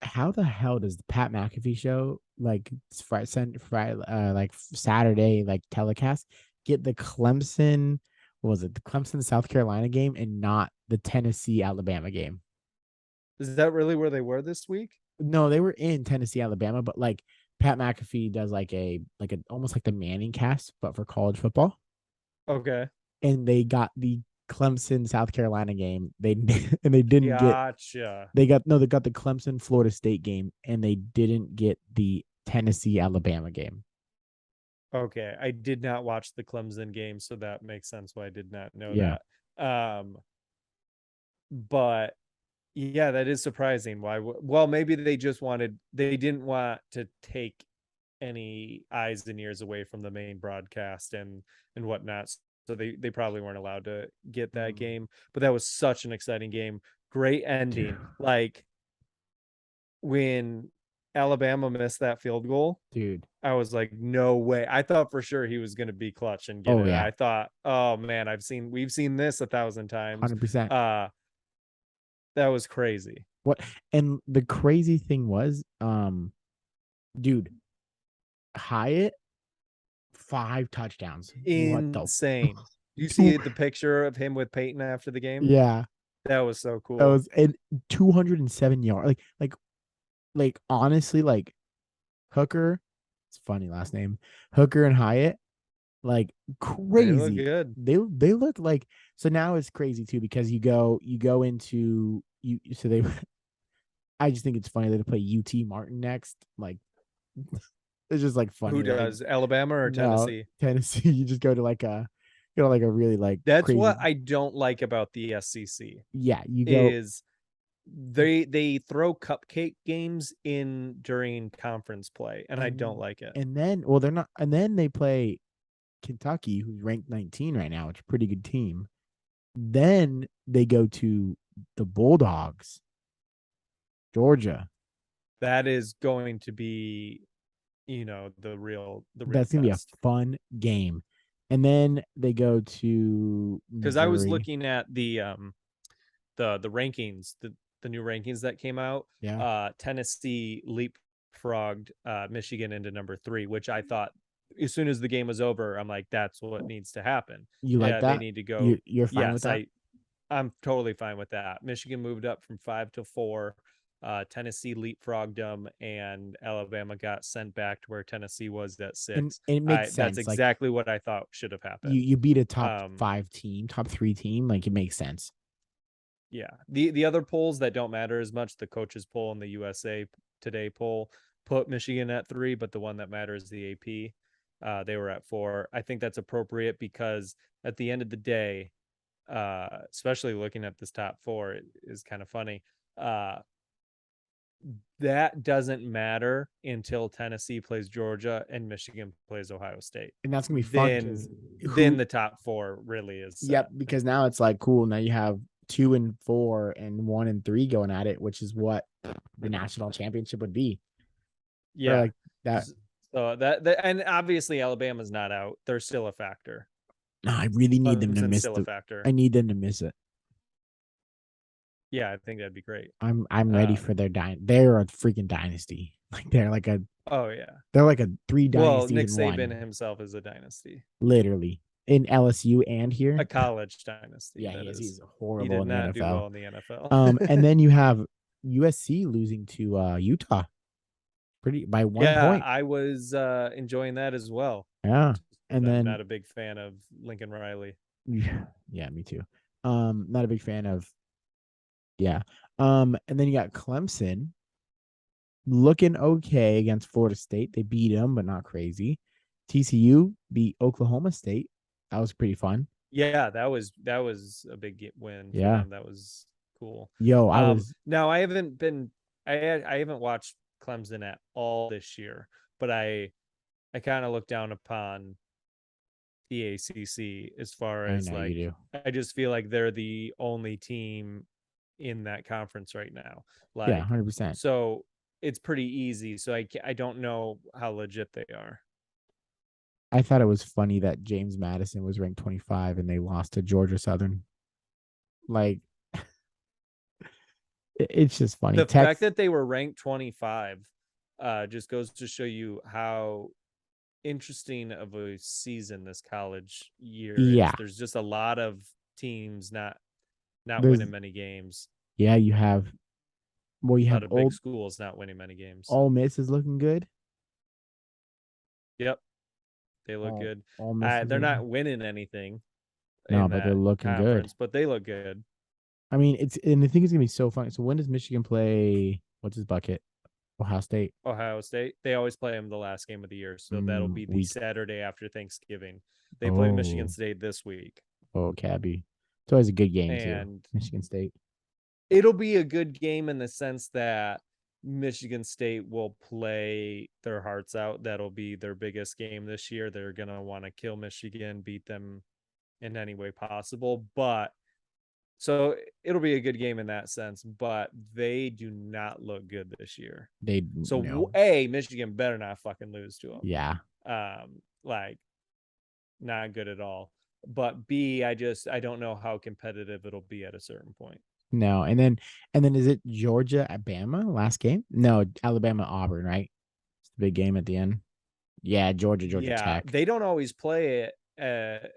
how the hell does the Pat McAfee show like Friday, like Saturday like telecast get the Clemson what was it the Clemson South Carolina game and not the Tennessee Alabama game? Is that really where they were this week? No, they were in Tennessee Alabama, but like Pat McAfee does like a almost like the Manning cast, but for college football, Okay. and they got the Clemson South Carolina game. They and they didn't get Gotcha. they got no they got the Clemson Florida State game, and they didn't get the Tennessee Alabama game. Okay. I did not watch the Clemson game, so that makes sense why I did not know Yeah, that. But yeah, that is surprising. Why? Well, maybe they didn't want to take any eyes and ears away from the main broadcast and whatnot. So they probably weren't allowed to get that mm, game. But that was such an exciting game. Great dude, ending. Like when Alabama missed that field goal, dude. I was like, no way. I thought for sure he was going to be clutch and get Oh it. yeah, I thought, oh man, we've seen this 1,000 times. 100%. Uh, that was crazy. What and the crazy thing was, dude, Hyatt 5 touchdowns. What the? Insane. You Two, see the picture of him with Peyton after the game? yeah, That was so that cool. was and 207 yards. Like honestly, like Hooker. It's funny last name. Hooker and Hyatt, like They look crazy. good. They look like so now it's crazy too because you go into you so they I just think it's funny that they play UT Martin next. Like it's just like Who funny. Like does? Alabama or no Tennessee? Tennessee, you just go to like a like a really like That's crazy what I don't like about the SEC yeah, you go is they throw cupcake games in during conference play, and I don't and like it. and then well they're not and then they play Kentucky, who's ranked 19 right now, which is a pretty good team. Then they go to the Bulldogs, Georgia. That is going to be, the real That's gonna be a test. fun game. And then they go to Because I was Missouri. looking at the rankings, the new rankings that came out. Yeah. Tennessee leapfrogged Michigan into number 3, which I thought as soon as the game was over, I'm like, that's what needs to happen. You like Yeah, they that? need to go. You're fine with Yes, that? I'm totally fine with that. Michigan moved up from 5 to 4. Tennessee leapfrogged them, and Alabama got sent back to where Tennessee was at And 6. it makes That's sense. Like exactly what I thought should have happened. you beat a top Um, 5 team, top 3 team. Like it makes sense. yeah. The other polls that don't matter as much, the coaches poll and the USA Today poll put Michigan at 3, but the one that matters, the AP, they were at 4. I think that's appropriate because at the end of the day, especially looking at this top 4, it is kind of funny. That doesn't matter until Tennessee plays Georgia and Michigan plays Ohio State. And that's gonna be fun Then because then who the top 4 really is yep, set. because now it's like cool. Now you have 2 and 4 and 1 and 3 going at it, which is what the national championship would be. Or Yeah. like that. So that and obviously Alabama's not out. They're still a factor. No, I really need them to Clemson's miss still a the. factor. I need them to miss it. Yeah, I think that'd be great. I'm ready for their They're a freaking dynasty. Like Oh yeah. they're like a three Well, dynasties Nick in Saban one, himself is a dynasty, literally in LSU and here. a college dynasty. Yeah, That he's is, he horrible did in the not do NFL. well in the NFL. And then you have USC losing to Utah, pretty by 1 point. I was enjoying that as well. Yeah, Because and I'm then not a big fan of Lincoln Riley. yeah, me too. Not a big fan of yeah. And then you got Clemson looking okay against Florida State. They beat them, but not crazy. TCU beat Oklahoma State. That was pretty fun. Yeah, that was a big win for Yeah. them. That was cool. Yo, I was Now I haven't watched Clemson at all this year, but I kind of look down upon the ACC as far I as know you like do. I just feel like they're the only team in that conference right now. Yeah, Like 100%. so it's pretty easy. So I don't know how legit they are. I thought it was funny that James Madison was ranked 25 and they lost to Georgia Southern. Like it's just funny. The fact Text that they were ranked 25 just goes to show you how interesting of a season this college year is. yeah. There's just a lot of teams not There's winning many games. yeah, you have you A lot have of big schools not winning many games. Ole Miss is looking good. Yep, they look All good. Ole Miss is They're looking not winning anything no, in but they're that looking good. conference, but they look good. I mean, it's and I think it's gonna be so funny. So when does Michigan play? What's his bucket? Ohio State. Ohio State, they always play them the last game of the year, so that'll be the Week. Saturday after Thanksgiving. They play Michigan Oh, State this week, Cabby. It's always a good game too. and Michigan State. it'll be a good game in the sense that Michigan State will play their hearts out. That'll be their biggest game this year. They're going to want to kill Michigan, beat them in any way possible. But so it'll be a good game in that sense, but they do not look good this year. They So no. Michigan better not fucking lose to them. Yeah. Like not good at all. But B, I don't know how competitive it'll be at a certain point. No. And then is it Georgia Alabama last game? No, Alabama Auburn, right? It's the big game at the end. Yeah, Georgia Yeah, Tech. they don't always play it.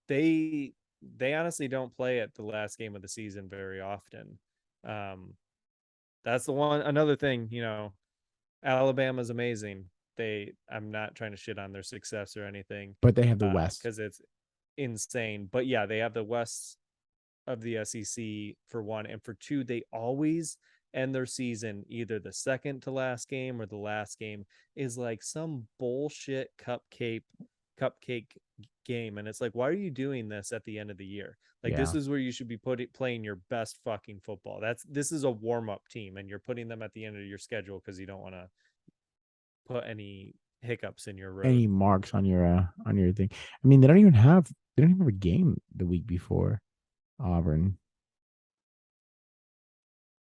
They honestly don't play at the last game of the season very often. That's the one. Another thing, Alabama's amazing. I'm not trying to shit on their success or anything, But they have the West. because it's insane. But yeah, they have the West of the SEC for one, and for two, they always end their season either the second to last game or the last game is like some bullshit cupcake game, and it's like, why are you doing this at the end of the year? Like, Yeah. this is where you should be playing your best fucking football. This is a warm-up team, and you're putting them at the end of your schedule because you don't want to put any hiccups in your road. Any marks on your thing. I mean, they don't even have a game the week before Auburn.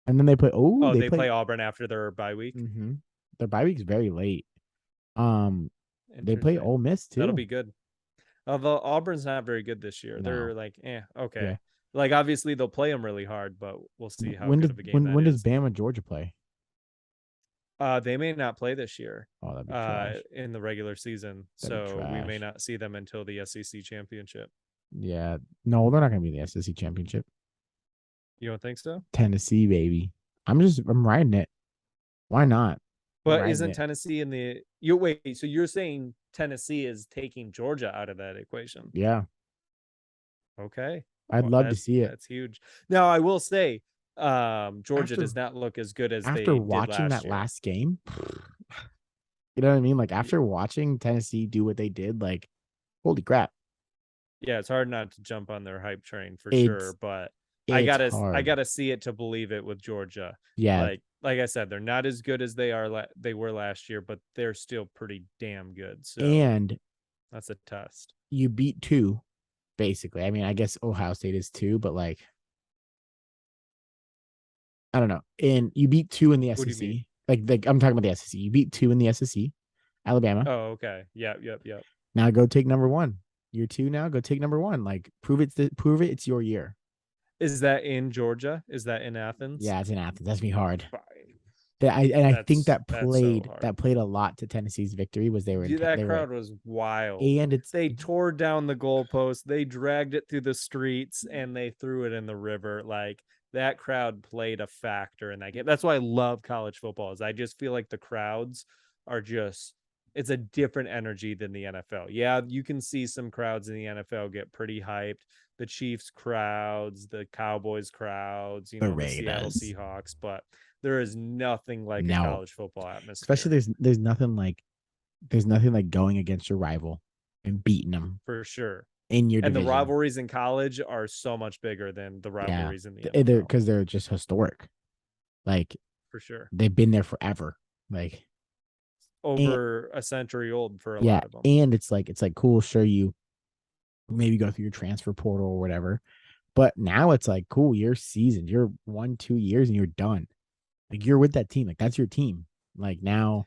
And then they play They play Auburn after their bye week. Mm-hmm. Their bye week's very late. They play Ole Miss too. That'll be good. Although Auburn's not very good this year. No. They're like, okay. Yeah. Like, obviously they'll play them really hard, but we'll see how when good does of a game when that does is. Bama Georgia play? They may not play this year. Oh, that'd be trash. In the regular season. That'd be So we may trash. not see them until the SEC championship. Yeah. No, they're not gonna be in the SEC championship. You don't think so? Tennessee, baby. I'm riding it. Why not? But isn't Tennessee in the so you're saying Tennessee is taking Georgia out of that equation? Yeah. Okay. I'd love to see it. That's huge. Now I will say, Georgia does not look as good as they after did watching that year. last game. You know what I mean? Like after watching Tennessee do what they did, like holy crap. Yeah, it's hard not to jump on their hype train for sure, but I gotta see it to believe it with Georgia. Yeah, like I said, they're not as good as they were last year, but they're still pretty damn good. So and that's a test. You beat two, basically. I mean, I guess Ohio State is two, but like I don't know. And you beat two in the What do you mean? SEC. Like I'm talking about the SEC. You beat two in the SEC, Alabama. Oh, okay. Yep, yep, yep. Now go take number one. Year two now. Go take number one. Like prove it. It's your year. Is that in Georgia? Is that in Athens? Yeah, it's in Athens. That's gonna be hard. Fine. I think That's so hard. that played a lot to Tennessee's victory was That they were crowd was wild. and it's They tore down the goalpost, they dragged it through the streets, and they threw it in the river. Like that crowd played a factor in that game. That's why I love college football. Is I just feel like the crowds are just it's a different energy than the NFL. Yeah, you can see some crowds in the NFL get pretty hyped. The Chiefs crowds, the Cowboys crowds, the the Seattle Raiders. Seahawks, but there is nothing like a No, college football especially atmosphere there's nothing like going against your rival and beating them for sure. in your And the division. rivalries in college are so much bigger than the Yeah, rivalries in the they're NFL because they're just historic. Like for sure. they've been there forever. Like and, Over a century old for a yeah, lot of them. and it's like cool. Sure, you maybe go through your transfer portal or whatever, but now it's like cool. You're seasoned. You're 1-2 years and you're done. Like you're with that team. Like that's your team. Like now,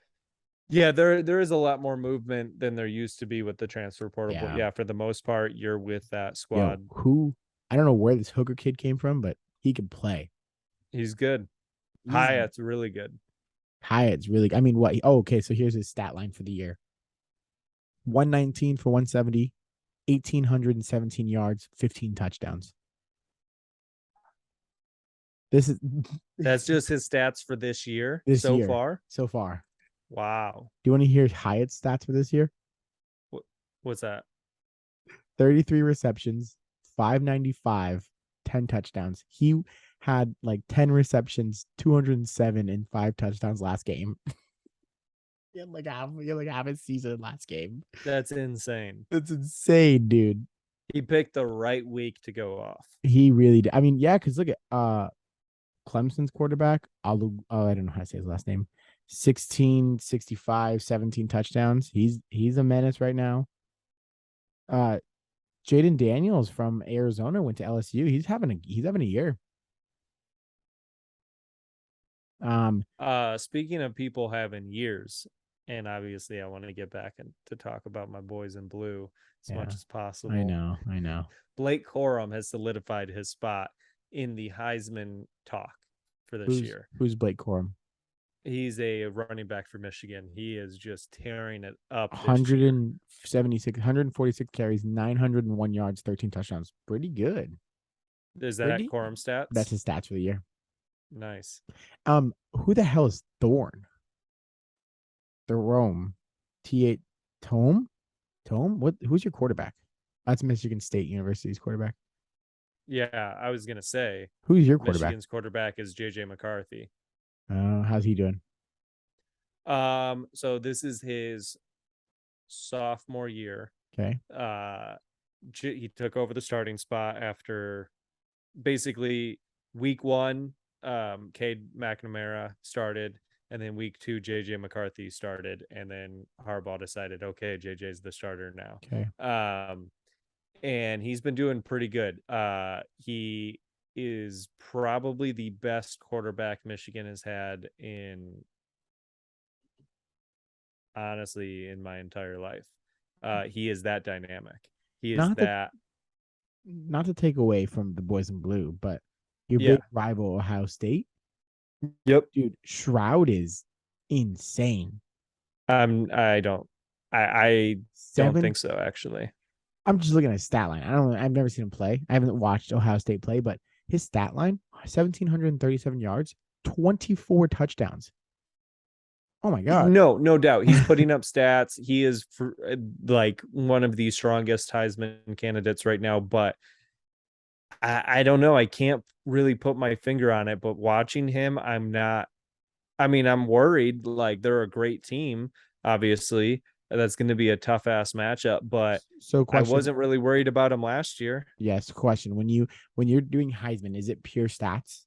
Yeah, there is a lot more movement than there used to be with the transfer portal. But yeah. yeah, for the most part, you're with that Yo, squad. who I don't know where this Hooker kid came from, but he could play. He's good. He's Hyatt's really good. Hyatt's really. I mean, what? Oh, okay. So here's his stat line for the year: 119 for 170, 1,817 yards, 15 touchdowns. This is That's just his stats for this year this so year far. so far. Wow. Do you want to hear Hyatt's stats for this year? What, what's that? 33 receptions, 595, 10 touchdowns. He had like 10 receptions, 207, and 5 touchdowns last game. He had like half a season last game. That's insane. That's insane, dude. He picked the right week to go off. He really did. I mean, yeah, because look at Clemson's quarterback, I don't know how to say his last name. 16, 65, 17 touchdowns. He's a menace right now. Jaden Daniels from Arizona went to LSU. He's having a year. Speaking of people having years, and obviously I want to get back and to talk about my boys in blue as Yeah, much as possible. I know. Blake Corum has solidified his spot in the Heisman talk for this year. Who's Blake Corum? He's a running back for Michigan. He is just tearing it up. 146 carries, 901 yards, 13 touchdowns. Pretty good. Is that Corum stats? That's his stats for the year. Nice. Who the hell is Thorne? Jerome. T8 Tome? Tome? Who's your quarterback? That's Michigan State University's quarterback. Yeah, I was gonna say who's your quarterback? Michigan's quarterback is JJ McCarthy. How's he doing? So this is his sophomore year. Okay. He took over the starting spot after basically week 1. Cade McNamara started, and then week 2, JJ McCarthy started, and then Harbaugh decided, okay, JJ's the starter now. Okay. And he's been doing pretty good. He is probably the best quarterback Michigan has had in my entire life. He is that dynamic. He is not to take away from the boys in blue, but your big rival Ohio State. Yep. Dude, Shroud is insane. I don't think so, actually. I'm just looking at his stat line. I've never seen him play. I haven't watched Ohio State play, but his stat line, 1,737 yards, 24 touchdowns. Oh my God. No doubt. He's putting up stats. He is like one of the strongest Heisman candidates right now, but I don't know. I can't really put my finger on it, but watching him, I'm worried. Like they're a great team, obviously. That's going to be a tough ass matchup, but I wasn't really worried about him last year. Yes. Question. When you're doing Heisman, is it pure stats?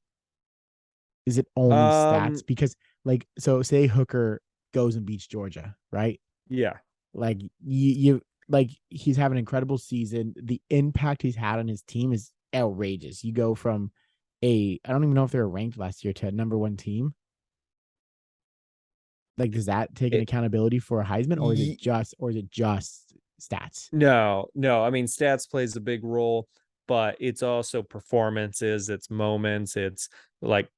Is it only stats? Because like, so say Hooker goes and beats Georgia, right? Yeah. Like you like he's having an incredible season. The impact he's had on his team is outrageous. You go from I don't even know if they were ranked last year to a number one team. Like, does that take an It, accountability for a Heisman, or y- is it just stats? no, no. I mean, stats plays a big role, but it's also performances, it's moments, it's like,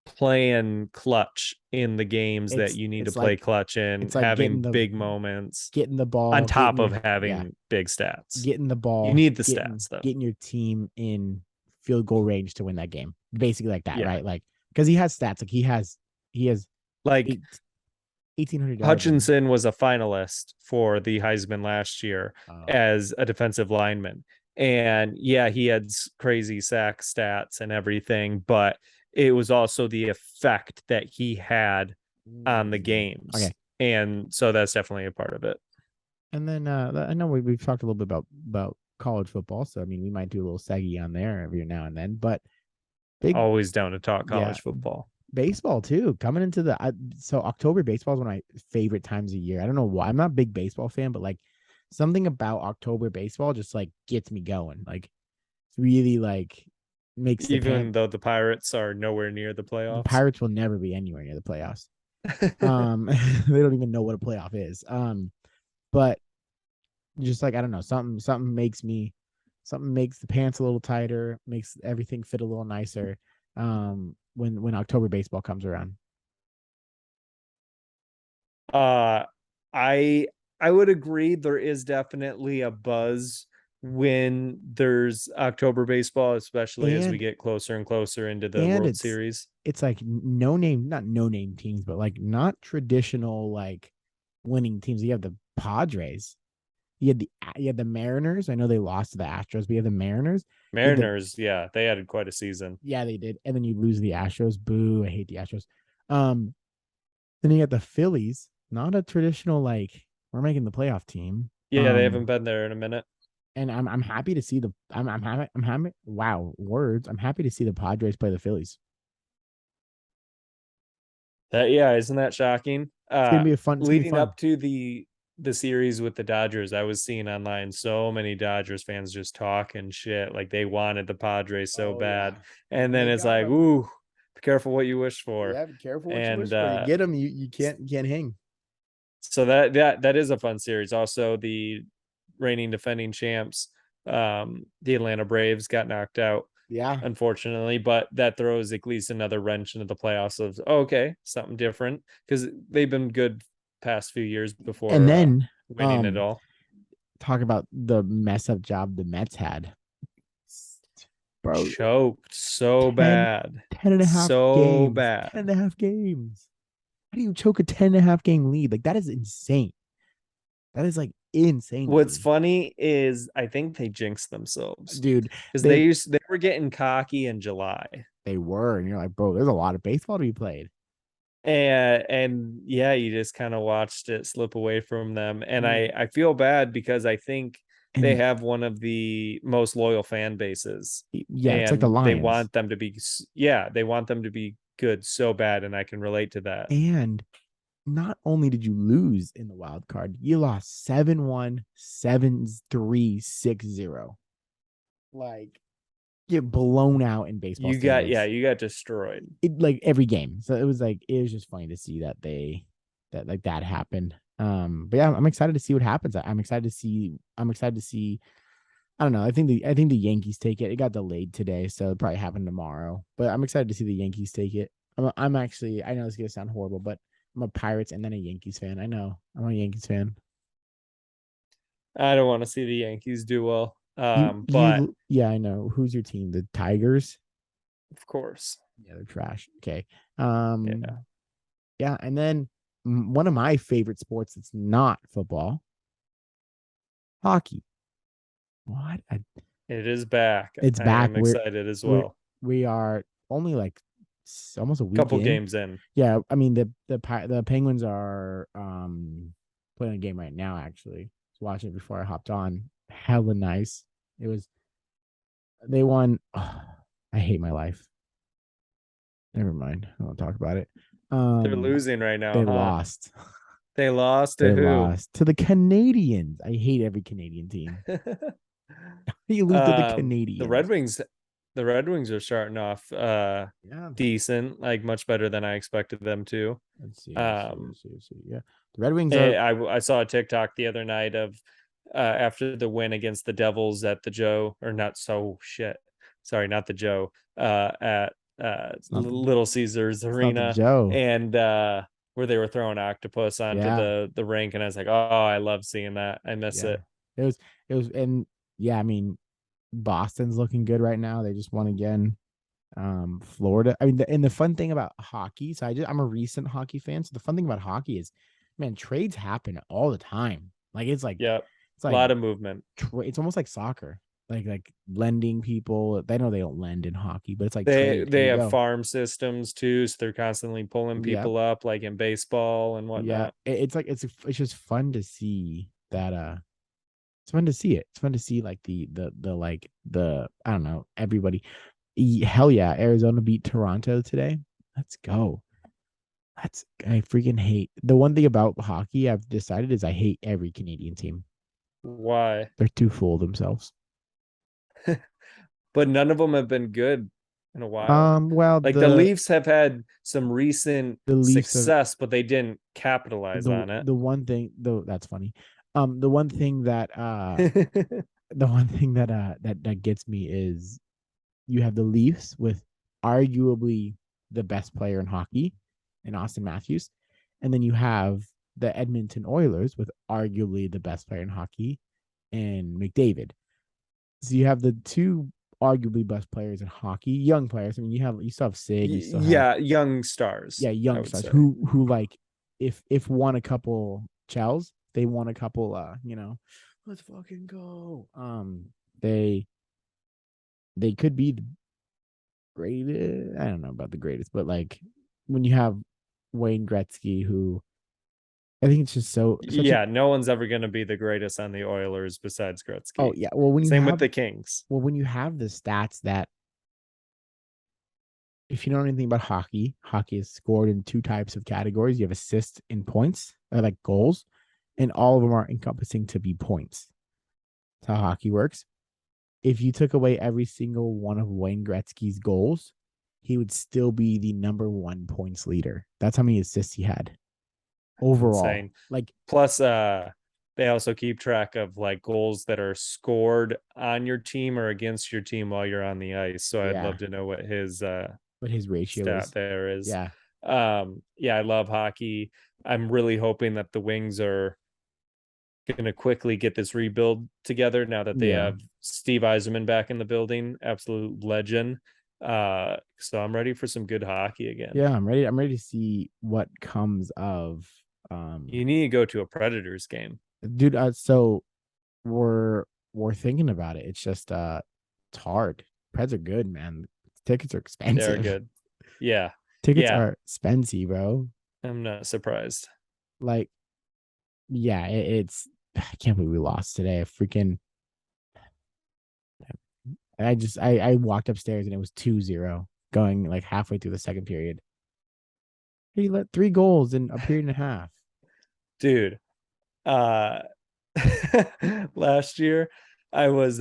playing clutch in the games that It's you need to it's play like clutch in, it's like having big moments getting the on ball, top of having big stats. getting the You ball, need the stats though. getting your team in field goal range to win that game. Basically like that, Yeah. right? Like because he has stats, like he has Like eight, 1,800 yards and Hutchinson was a finalist for the Heisman last year oh, as a defensive lineman. And yeah, he had crazy sack stats and everything, but it was also the effect that he had on the games. okay. And so that's definitely a part of it. And then I know we've talked a little bit about college football, so I mean we might do a little seggy on there every now and then, but big Always down to talk yeah, college football. baseball too coming into so October baseball is one of my favorite times of year. I don't know why. I'm not a big baseball fan, but like something about October baseball just like gets me going. Like it's really like makes Even though the Pirates are nowhere near the the playoffs. Pirates will never be anywhere near the playoffs. They don't even know what a playoff is. But just like I don't know, something makes the pants a little tighter, makes everything fit a little nicer. When October baseball comes around. Uh I I would agree there is definitely a buzz when there's October baseball, especially as we And get closer and closer into the and World Series. it's like no name, not no name teams, but like not traditional like winning teams. You have the Padres. You had the Mariners. I know they lost to the Astros, but you have the Mariners. You had the Mariners, yeah, they had quite a season. yeah, they did. And then you lose the Astros. Boo. I hate the Astros. Um, then you got the Phillies, not a traditional like we're making the playoff team. Yeah, they haven't been there in a minute. And I'm happy to see I'm happy. Wow, words. I'm happy to see the Padres play the Phillies. That yeah, isn't that shocking? It's gonna be a fun. It's gonna be Leading fun. up to the series with the Dodgers, I was seeing online so many Dodgers fans just talking shit like they wanted the Padres so Oh yeah, bad. And and then they it's got like, them. ooh, be careful what you wish for. Yeah, be careful what you And wish for. You get them, you can't hang. so that is a fun series. Also, the reigning defending champs, the Atlanta Braves got knocked out, Yeah, unfortunately, but that throws at least another wrench into the playoffs of okay, something different because they've been good past few years and before then winning it all. talk about the mess up job the Mets had, bro. Choked so 10, bad, 10 and a half so games, bad. 10 and a half games. How do you choke a 10 and a half game lead? Like that is insane. That is like insane to What's me, funny is I think they jinxed themselves dude. because They they were getting cocky in July. they were, and you're like, bro, there's a lot of baseball to be played. And yeah, you just kind of watched it slip away from them. And And I feel bad because I think they and have one of the most loyal fan bases, yeah, it's like the and they Lions. want them to be yeah, they want them to be good so bad, and I can relate to that. And not only did you lose in the wild card, you lost 7-1, 7-3, 6-0. Like get blown out in baseball standards. You got destroyed. It like every game. So it was just funny to see that that like that happened. But yeah, I'm excited to see what happens. I'm excited to see I don't know. I think the Yankees take it. It got delayed today, so it'll probably happen tomorrow. But I'm excited to see the Yankees take it. I'm actually I know it's gonna sound horrible, but I'm a Pirates and then a Yankees fan. I know. I'm a Yankees fan. I don't want to see the Yankees do well. But Yeah, I know. Who's your team? The Tigers? of course, Yeah, they're trash. Okay. Um, yeah, yeah, and then one of my favorite sports that's not football, hockey. What? it is back. It's I back. am excited as We're well. we are only like almost a week Couple in. games in. Yeah, I mean the Penguins are playing a game right now. Actually, I was watching it before I hopped on. Hella nice. It was. They won. Oh, I hate my life. Never mind. I won't talk about it. They're Um, losing right now, they huh? lost. They lost to They who? lost to the Canadians. I hate every Canadian team. You lose to the The Red Canadians. Wings The Red Wings are starting off Yeah. decent, like much better than I expected them to. Let's see. Um, Yeah. The Red Wings are I saw a TikTok the other night of after the win against the Devils at the Joe, or not so shit. Sorry, not the Joe. At it's not the Little Caesars it's not the Arena, Joe. and where they were throwing octopus onto Yeah. the rink, and I was like, oh, I love seeing that. I miss Yeah. it. It was and yeah, I mean Boston's looking good right now. They just won again. Florida. I mean, and the fun thing about hockey, so I'm a recent hockey fan. So the fun thing about hockey is, man, trades happen all the time. Like Yep, it's a like lot of movement. it's almost like soccer. Like lending people. They know they don't lend in hockey, but it's like They trade. Here they you have go. farm systems too, so they're constantly pulling Yeah, people up, like in baseball and yeah. whatnot. It's like it's just fun to see that. It's fun to see it. It's fun to see like the like the I don't know everybody. Hell yeah, Arizona beat Toronto today. Let's go. I freaking hate the one thing about hockey I've decided is I hate every Canadian team. Why? They're too full of themselves. But none of them have been good in a while. Well Like the Leafs have had some recent the Leafs have success, but they didn't capitalize on it. the one thing though that's funny. The one thing that the one thing that gets me is you have the Leafs with arguably the best player in hockey in Austin Matthews, and then you have the Edmonton Oilers with arguably the best player in hockey in McDavid. So you have the two arguably best players in hockey, young players. I mean, you still have Sig, you still have Yeah, young stars, yeah, I young would stars say. who like if won a couple Chels, they won a couple let's fucking go. They could be the greatest. I don't know about the greatest, but like when you have Wayne Gretzky, who I think it's just such a Yeah, no one's ever going to be the greatest on the Oilers besides oh Gretzky. yeah. Well, Same with the Kings. when you have the stats that if you know anything about hockey, hockey is scored in two types of categories. You have assists and points, or like goals, and all of them are encompassing to be points. That's how hockey works. If you took away every single one of Wayne Gretzky's goals, he would still be the number one points leader. That's how many assists he had overall. Insane. Like, Plus, they also keep track of like goals that are scored on your team or against your team while you're on the ice. So I'd yeah, love to know what his what his ratio stat is. there is. Yeah. Yeah, I love hockey. I'm really hoping that the Wings are going to quickly get this rebuild together now that they Yeah. have Steve Eiserman back in the building, absolute legend. So I'm ready for some good hockey again. Yeah, I'm ready to see what comes of You need to go to a Predators game. dude, so we're thinking about it. It's just it's hard. Preds are good, man. Tickets are They're expensive. good. Yeah. Tickets Yeah. are expensive, bro. I'm not surprised. Like, yeah, it's I can't believe we lost today. Freaking I walked upstairs and it was 2-0 going like halfway through the second period. He let 3 goals in a period and a half. Dude, uh last year I was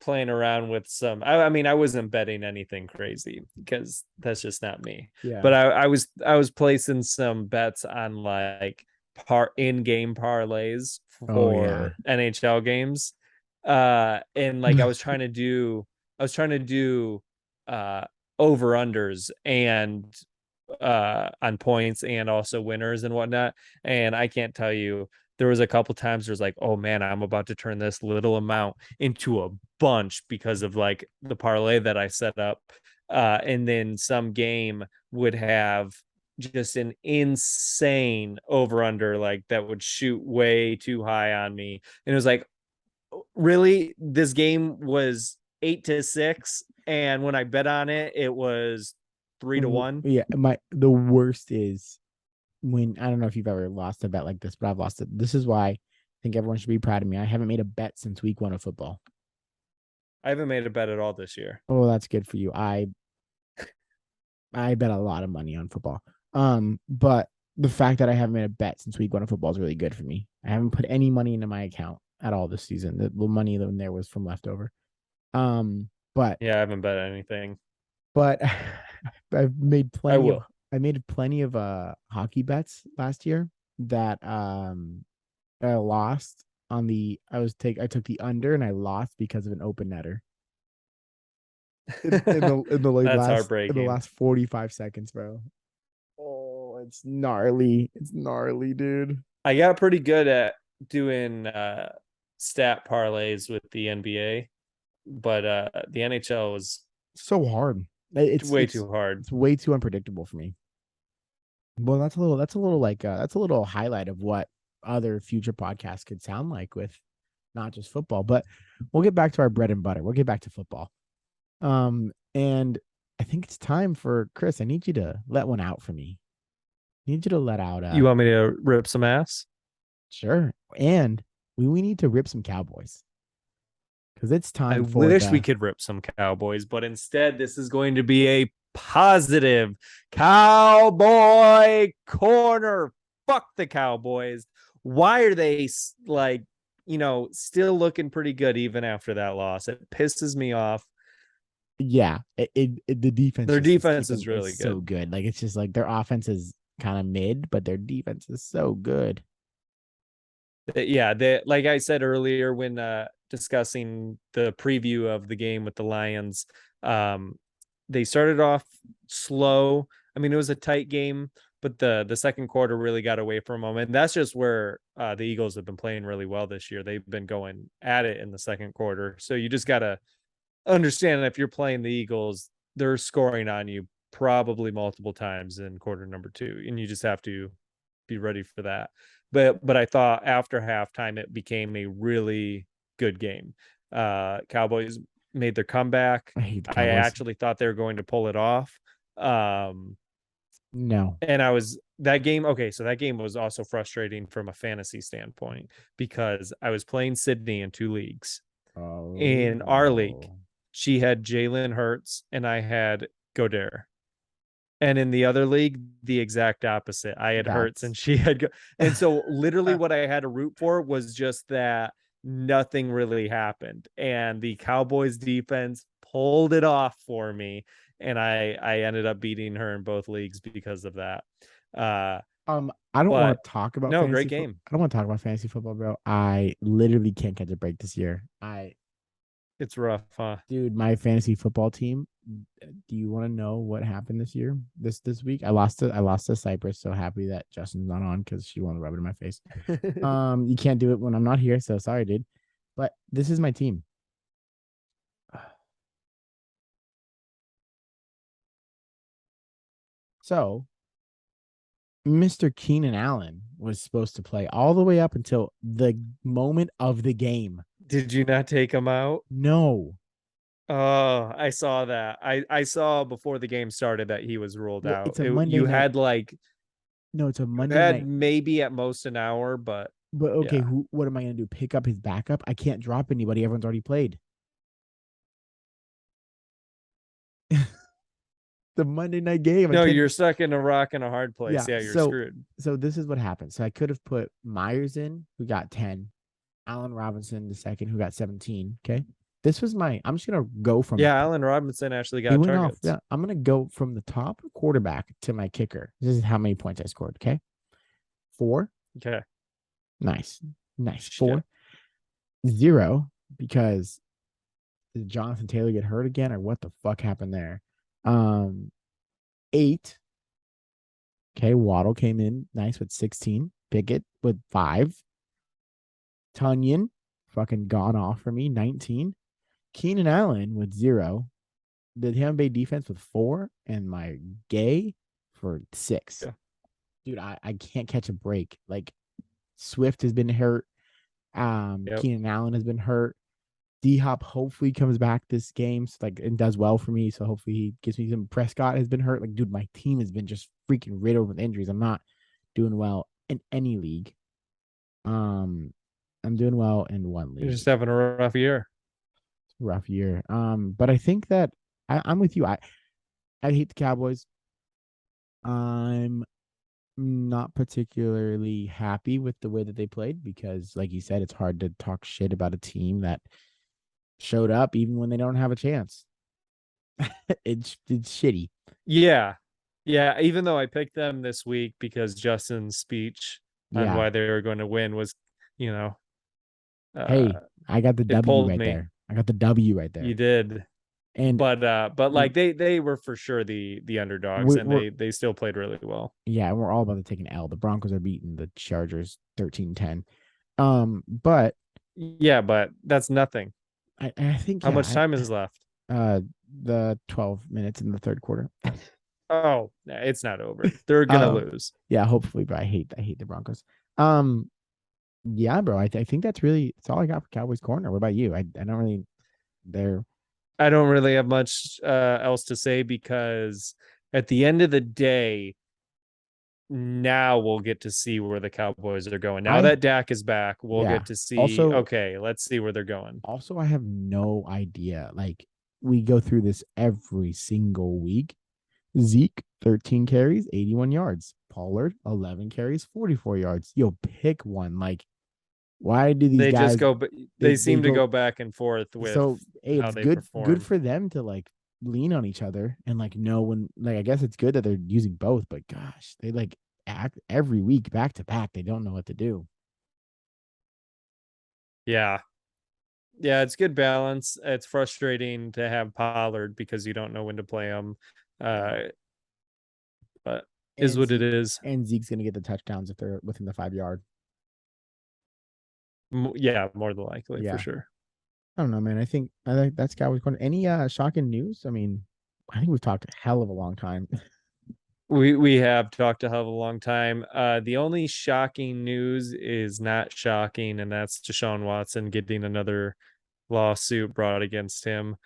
playing around with some I mean I wasn't betting anything crazy because that's just not me. Yeah. But I was placing some bets on like in-game parlays Oh yeah. for NHL games. And like I was trying to do uh over unders and on points and also winners and whatnot. And I can't tell you, there was a couple times there's like, oh man, I'm about to turn this little amount into a bunch because of like the parlay that I set up. And then some game would have just an insane over under like that would shoot way too high on me. And it was like, really, this game was 8-6. And when I bet on it, it was 3-1. Yeah, the worst is when I don't know if you've ever lost a bet like this, but I've lost it. This is why I think everyone should be proud of me. I haven't made a bet since week 1 of football. I haven't made a bet at all this year. Oh, that's good for you. I bet a lot of money on football. But the fact that I haven't made a bet since week 1 of football is really good for me. I haven't put any money into my account at all this season. The money in there was from leftover. But Yeah, I haven't bet anything. but I've made I plenty of will. I made plenty of hockey bets last year that I lost on the I took the under and I lost because of an open netter in the like That's last in the heartbreaking. last 45 seconds, bro. Oh, it's gnarly. It's gnarly, dude. I got pretty good at doing stat parlays with the NBA, but the NHL was So hard. way too hard. It's way too unpredictable for me. Well, that's a little highlight of what other future podcasts could sound like with not just football, but we'll get back to our bread and butter. We'll get back to football. And I think it's time for Chris. I need you to let one out for me. I need you to let out You want me to rip some ass? sure. And we need to rip some Cowboys because it's I time for wish we the could rip some Cowboys, but instead, this is going to be a positive Cowboy corner. Fuck the Cowboys. Why are they like, still looking pretty good even after that loss? It pisses me off. yeah. The defense Their just defense is really is so good. good. Like it's just like their offense is kind of mid, but their defense is so good. Yeah, they, like I said earlier when discussing the preview of the game with the Lions, um, they started off slow. I mean, it was a tight game, but the second quarter really got away from them, and that's just where the Eagles have been playing really well this year. They've been going at it in the second quarter, so you just gotta understand that if you're playing the Eagles, they're scoring on you probably multiple times in quarter number two, and you just have to be ready for that. But I thought after halftime it became a really good game. Cowboys made their comeback. I hate the I Cowboys. actually thought they were going to pull it off. No. And I was that game. Okay, so that game was also frustrating from a fantasy standpoint because I was playing Sydney in two leagues. Oh In our league, no. she had Jalen Hurts and I had Goddard. And in the other league, the exact opposite. I had Hurts That's and she had, and so literally what I had to root for was just that nothing really happened, and the Cowboys defense pulled it off for me, and I ended up beating her in both leagues because of that. Uh, I don't but want to talk about no, great fantasy football. game. I don't want to talk about fantasy football, bro. I literally can't catch a break this year. It's rough, huh? Dude, my fantasy football team. Do you want to know what happened this year? This week, I lost to Cyprus. So happy that Justin's not on because she wanted to rub it in my face. You can't do it when I'm not here, so sorry, dude. But this is my team. So Mr. Keenan Allen was supposed to play all the way up until the moment of the game. Did you not take him out? No. Oh, I saw that. I saw before the game started that he was ruled Well, out. it's a Monday You night. had like No, it's a you Monday had night. maybe at most an hour, but But okay, yeah. who? What am I gonna do? Pick up his backup? I can't drop anybody. Everyone's already played. The Monday night game. I No, can't. you're stuck in a rock and a hard place. Yeah. Yeah, you're screwed. So this is what happened. So I could have put Myers in, who got 10, Allen Robinson the second, who got 17. Okay. This was my. I'm just gonna go from. Yeah, Allen Robinson actually He got went off. targets. Yeah. I'm gonna go from the top quarterback to my kicker. This is how many points I scored. Okay. 4. Okay. Nice. Nice. Shit. 4. 0 because did Jonathan Taylor get hurt again or what the fuck happened there? 8. Okay, Waddle came in nice with 16. Pickett with 5. Tunyon fucking gone off for me, 19. Keenan Allen with 0. The Tampa Bay defense with 4, and my Gay for 6. Yeah. Dude, I can't catch a break. Like Swift has been hurt. Yep. Keenan Allen has been hurt. D Hop hopefully comes back this game, so like and does well for me. So hopefully he gives me some. Prescott has been hurt. Like, dude, my team has been just freaking riddled with injuries. I'm not doing well in any league. I'm doing well in one You're just league. having a rough year. Rough year. But I think that I'm with you. I hate the Cowboys. I'm not particularly happy with the way that they played because, like you said, it's hard to talk shit about a team that showed up even when they don't have a chance. It's shitty. Yeah. Yeah. Even though I picked them this week because Justin's speech on Yeah. why they were going to win was, you know, Hey, uh, I got the it W pulled right me. there. I got the W right You there. did. And But we're, like they were for sure the underdogs, we're, and we're they still played really well. yeah, we're all about to take an L. The Broncos are beating the Chargers 13-10. But Yeah, but that's nothing. I think How much time is left? uh the 12 minutes in the third quarter. Oh, it's not over. They're gonna Oh, lose. yeah, hopefully, but I hate the Broncos. Um, yeah, bro, I think that's all I got for Cowboys corner. What about you? I don't really they're I don't really have much else to say because at the end of the day, now we'll get to see where the Cowboys are going. Now I that Dak is back, we'll yeah. get to see, Also, okay, let's see where they're going. I have no idea. Like we go through this every single week. Zeke, 13 carries, 81 yards. Pollard, 11 carries, 44 yards. Yo, pick one. Like, why do these They just guys go, they they they seem to go go back and forth with so hey, how it's they good perform. for them to like lean on each other and like know when like I guess it's good that they're using both, but gosh, they like act every week back to back. They don't know what to do. Yeah. Yeah, it's good balance. It's frustrating to have Pollard because you don't know when to play him. Uh, but is And what it Zeke is. and Zeke's gonna get the touchdowns if they're within the 5 yard. Yeah, more than likely for Yeah. sure. I don't know, man. I think that's Cowboys corner. Any shocking news? I mean, I think we've talked a hell of a long time. We have talked a hell of a long time. The only shocking news is not shocking, and that's Deshaun Watson getting another lawsuit brought against him.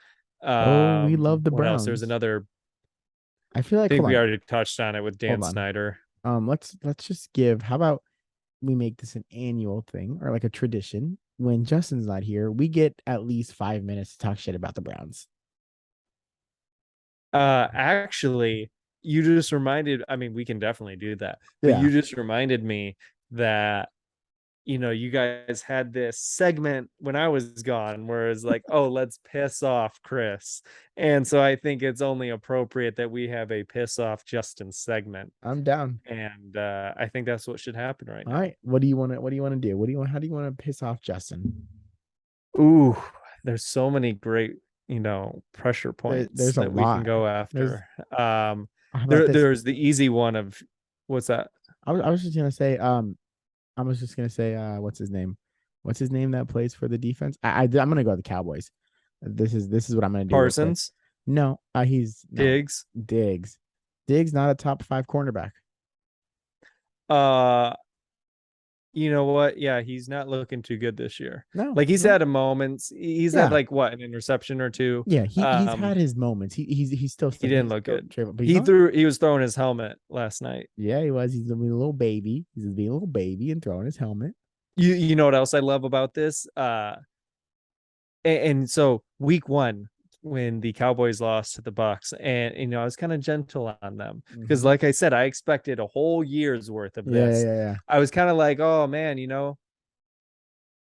Oh, we love the What else? There's Browns. another. I feel I like think hold we on, already touched on it with Dan hold on. Snyder. Let's just give. How about we make this an annual thing or like a tradition? When Justin's not here, we get at least 5 minutes to talk shit about the Browns. Actually, you just reminded. I mean, we can definitely do that, but Yeah, you just reminded me that you guys had this segment when I was gone where it's like, oh, let's piss off Chris. And so I think it's only appropriate that we have a piss off Justin segment. I'm down. And I think that's what should happen right All now. right, what do you want to? What do you want to do? What do you want? How do you want to piss off Justin? Ooh, there's so many great, pressure points There's a that we can lot. go There's after. Um, how about there, this? there's the easy one of what's that? I was just gonna say I was just gonna say, what's his name? What's his name that plays for the defense? I'm gonna go with the Cowboys. This is what I'm gonna do real quick. Parsons, No, he's no Diggs. Diggs. Diggs not a top five cornerback. Uh, you know what? Yeah, he's not looking too good this year. No, Like he's no. had a moments. He's had Yeah, like what, an interception or two. yeah. He's had his moments. He's still He didn't he's look still good. but he's not. He was throwing his helmet last night. Yeah, he was. He's being a little baby. He's being a little baby and throwing his helmet. You know what else I love about this? And so week one, when the Cowboys lost to the Bucks, and I was kind of gentle on them because, Mm-hmm. like I said, I expected a whole year's worth of Yeah, yeah, this. yeah. I was kind of like, oh man,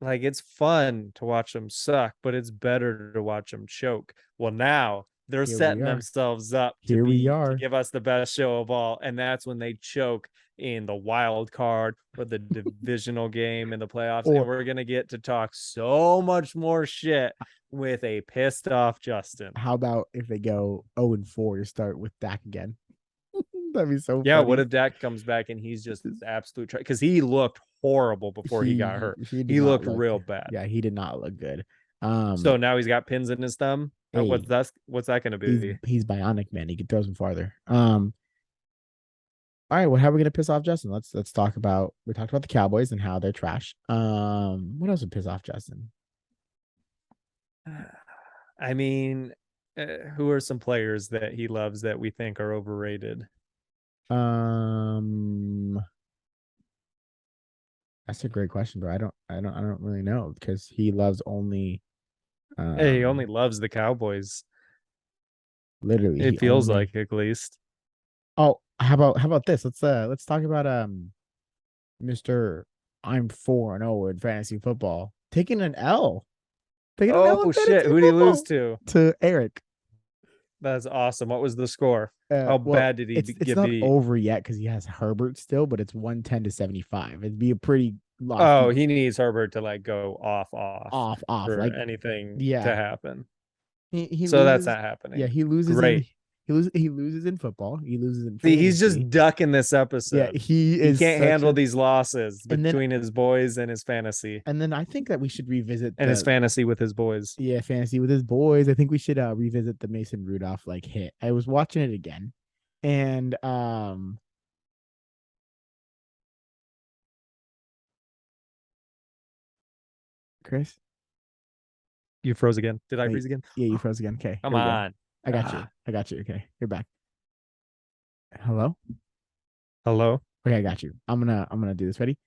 like it's fun to watch them suck, but it's better to watch them choke. Well, now they're Here we setting are. themselves up Here we to are. give us the best show of all, and that's when they choke in the wild card for the divisional game in the playoffs. And Or we're gonna get to talk so much more shit with a pissed off Justin. how about if they go 0-4 to start with Dak again? That'd be so Yeah, what funny. if Dak comes back and he's just absolute because he looked horrible before he got hurt. He did He not looked look. real bad. Yeah, he did not look good. So now he's got pins in his thumb. Hey, What's that going to be? he's bionic, man. He can throw some farther. All right, well, how are we gonna piss off Justin? Let's talk about. We talked about the Cowboys and how they're trash. What else would piss off Justin? I mean, who are some players that he loves that we think are overrated? Um, that's a great question, bro. I don't really know because he loves only, Hey, he only um, loves the Cowboys. literally he It feels only. like at least. Oh, how about this? Let's talk about Mister I'm 4-0 in fantasy football taking an L. They don't have a Oh shit! fantasy Who did he lose football to? to Eric. That's awesome. What was the score? How Well, bad did he it's get not beat? over yet because he has Herbert still, but it's 110-75. It'd be a pretty Oh, lofty he needs Herbert to like go off off. for Like, anything to yeah, happen. he So that's loses. not Yeah, happening. he loses in Great. he loses in football. He loses in See, he's fantasy. just ducking this Yeah, episode. he He is can't such handle a. these losses And then between his boys and his fantasy I think that we should revisit and his the fantasy with his boys. yeah fantasy with his boys. I think we should revisit the Mason Rudolph like hit. I was watching it again, and Chris, You froze again. Did I wait, freeze again? yeah, you froze again. Okay, Come here we go. on. I got you. Ah, I got you. Okay, you're back. Hello. hello. Okay, I got you. I'm gonna do this. Ready?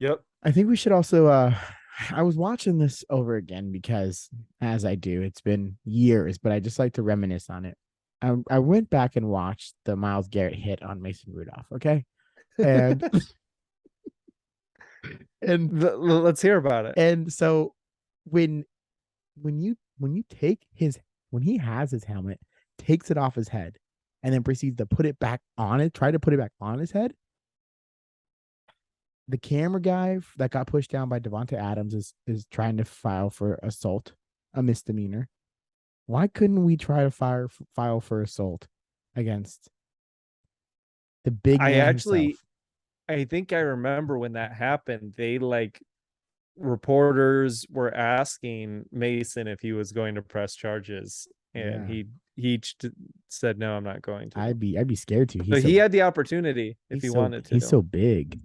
Yep. I think we should also I was watching this over again because as I do, it's been years, but I just like to reminisce on it. I went back and watched the Miles Garrett hit on Mason Rudolph, okay? And and Let's hear about it. and so when when you take his when he has his helmet, takes it off his head, and then proceeds to put it back on it, try to put it back on his head, the camera guy that got pushed down by Devonta Adams is trying to file for assault, a misdemeanor. Why couldn't we try to file for assault against the big I man actually, himself? I think I remember when that happened. They like reporters were asking Mason if he was going to press charges, and Yeah, he said no, I'm not going to. I'd be scared to. So he had the opportunity if he wanted He's to. so big.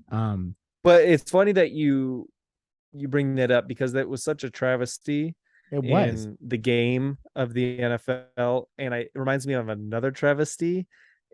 But it's funny that you bring that up because that was such a travesty It was. in the game of the NFL, and it reminds me of another travesty,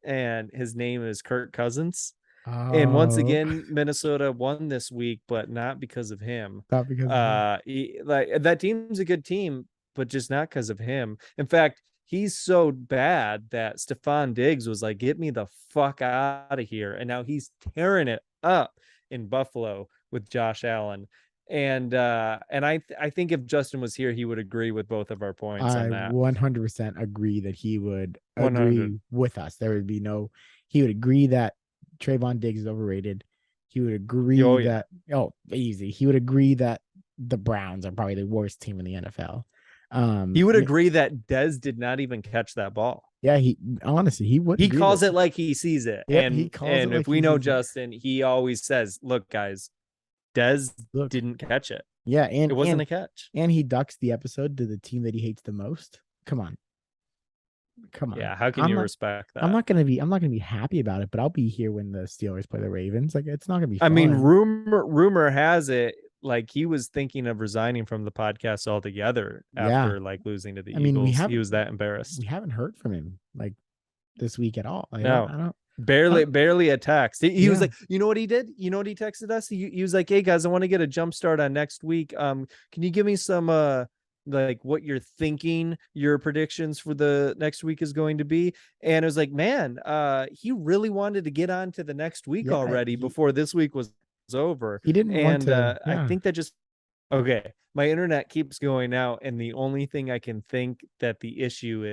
and his name is Kirk Cousins. And once Oh, again, Minnesota won this week, but not because of him. not because of him. Like that team's a good team, but just not because of him. In fact, he's so bad that Stephon Diggs was like, "Get me the fuck out of here!" And now he's tearing it up in Buffalo with Josh Allen. And I think if Justin was here, he would agree with both of our points I on that. 100% agree that he would 100. agree with us. There would be no, he would agree that Trayvon Diggs is overrated. He would agree Oh yeah. that, oh, easy. He would agree that the Browns are probably the worst team in the NFL. He would agree that Dez did not even catch that ball. Yeah, he honestly, he would He agree that. calls it like he sees it. Yep, he calls it And like if we he know sees it. Justin, he always says, "Look, guys, Dez Look, didn't catch it. yeah, It wasn't a catch." and he ducks the episode to the team that he hates the most. Come on. Come on. Yeah, how can I'm you not respect I'm that? not gonna be I'm not gonna be happy about it, but I'll be here when the Steelers play the Ravens. Like it's not gonna be I mean, fun. rumor has it like he was thinking of resigning from the podcast altogether Yeah. after like losing to the I mean, Eagles. He was that embarrassed. we haven't heard from him like this week at all. Like, No, I don't barely a text. He was yeah. like, you know what he did? You know what he texted us? He was like, "Hey guys, I want to get a jump start on next week. Can you give me some like what you're thinking your predictions for the next week is going to be?" And it was like, man, he really wanted to get on to the next week Yeah, already before this week was over. he didn't want And to, I yeah. think that just okay. My internet keeps going out, and the only thing I can think that the issue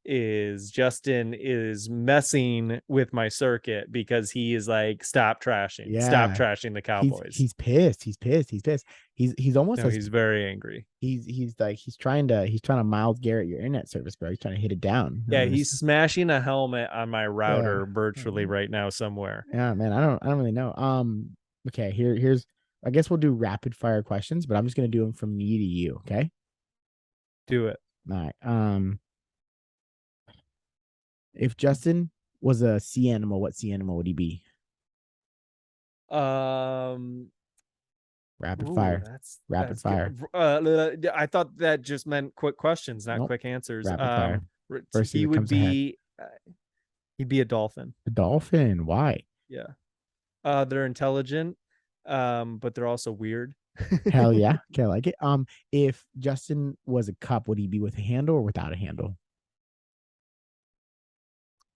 is Justin is messing with my circuit because he is like, stop Yeah. trashing the Cowboys. He's pissed. He's pissed. He's almost No, as he's very angry. he's like he's trying to Miles Garrett your internet service, bro. He's trying to hit it down. Yeah, he's smashing a helmet on my Yeah. router virtually right now somewhere. Yeah, man. I don't really know. Okay, here's I guess we'll do rapid fire questions, but I'm just gonna do them from me to you, okay? Do it. All right. If Justin was a sea animal, what sea animal would he be? Um, Rapid ooh, fire. Rapid that's fire. good. I thought that just meant quick questions, not Nope. quick answers. Rapid fire. First thing He that would comes ahead. be, he'd be a dolphin. A dolphin. Why? Yeah. They're intelligent, but they're also weird. Hell yeah. Okay, I like it. If Justin was a cup, would he be with a handle or without a handle?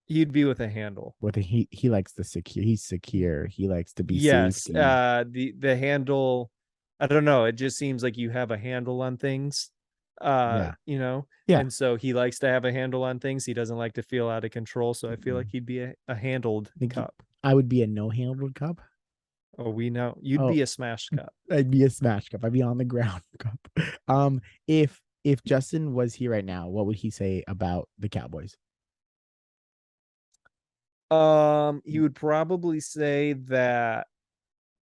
He'd be with a handle. With a he likes the secure. He's secure. He likes to be Yes. safety. The handle I don't know. It just seems like you have a handle on things. Yeah. You know, Yeah. and so he likes to have a handle on things. He doesn't like to feel out of control. So I feel like Mm-mm. he'd be a handled Think cup. I would be a no-handled cup. Oh, we know you'd Oh, be a smash cup. I'd be a smash cup. I'd be on the ground cup. If Justin was here right now, what would he say about the Cowboys? He would probably say that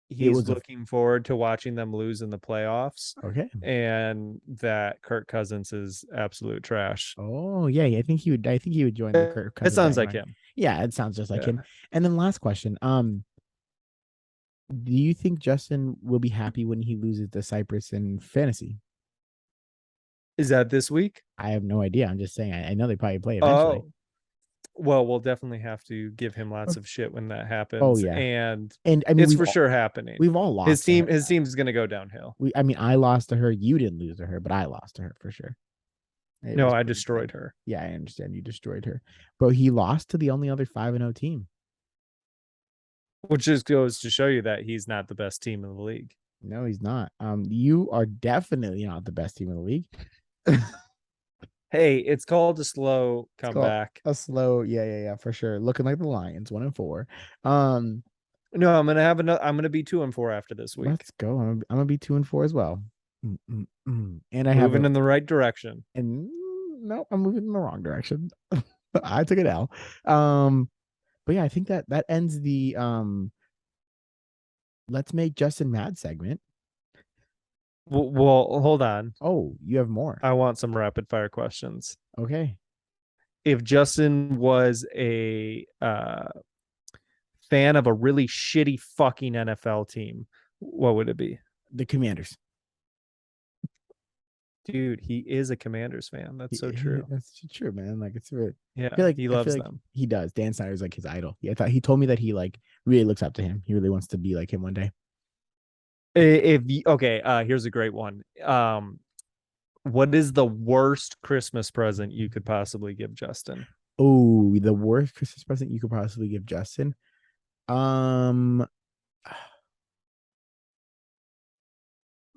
It he's was a looking forward to watching them lose in the playoffs okay. and that Kirk Cousins is absolute trash. Oh yeah, yeah, I think he would. I think he would join the Kirk It Cousins sounds like bandwagon. him. Yeah, it sounds just like him. Yeah. And then last question. Do you think Justin will be happy when he loses to Cypress in fantasy? Is that this week? I have no idea. I'm just saying. I know they probably play eventually. Oh, well, we'll definitely have to give him lots of shit when that Oh happens. yeah, And and I mean it's for sure happening. we've all lost to her. His team's gonna go downhill. I mean, I lost to her. You didn't lose to her, but I lost to her for sure. It No, was I pretty destroyed bad. her. Yeah, I understand you destroyed her, but he lost to the only other 5-0 team. Which just goes to show you that he's not the best team in the league. No, he's not. You are definitely not the best team in the league. Hey, it's called a slow It's called comeback. a slow, yeah, for sure. Looking like the Lions, 1-4. Um, No, I'm gonna have another. I'm gonna be 2-4 after this week. let's go. I'm gonna be 2-4 as well. And I have Moving a in the right direction. and no, I'm moving in the wrong direction. I took it out. But yeah, I think that ends the let's make Justin mad segment. Well, hold on. Oh, you have more. I want some rapid fire questions. Okay. If Justin was a fan of a really shitty fucking NFL team, what would it be? The Commanders. Dude, he is a Commanders fan. That's so true. That's true, man. Like it's really Yeah, he I feel loves like them. he does. Dan Snyder's like his idol. Yeah, I thought he told me that he like really looks up to him. He really wants to be like him one day. Okay, here's a great one. What is the worst Christmas present you could possibly give Justin? Oh, the worst Christmas present you could possibly give Justin. Um,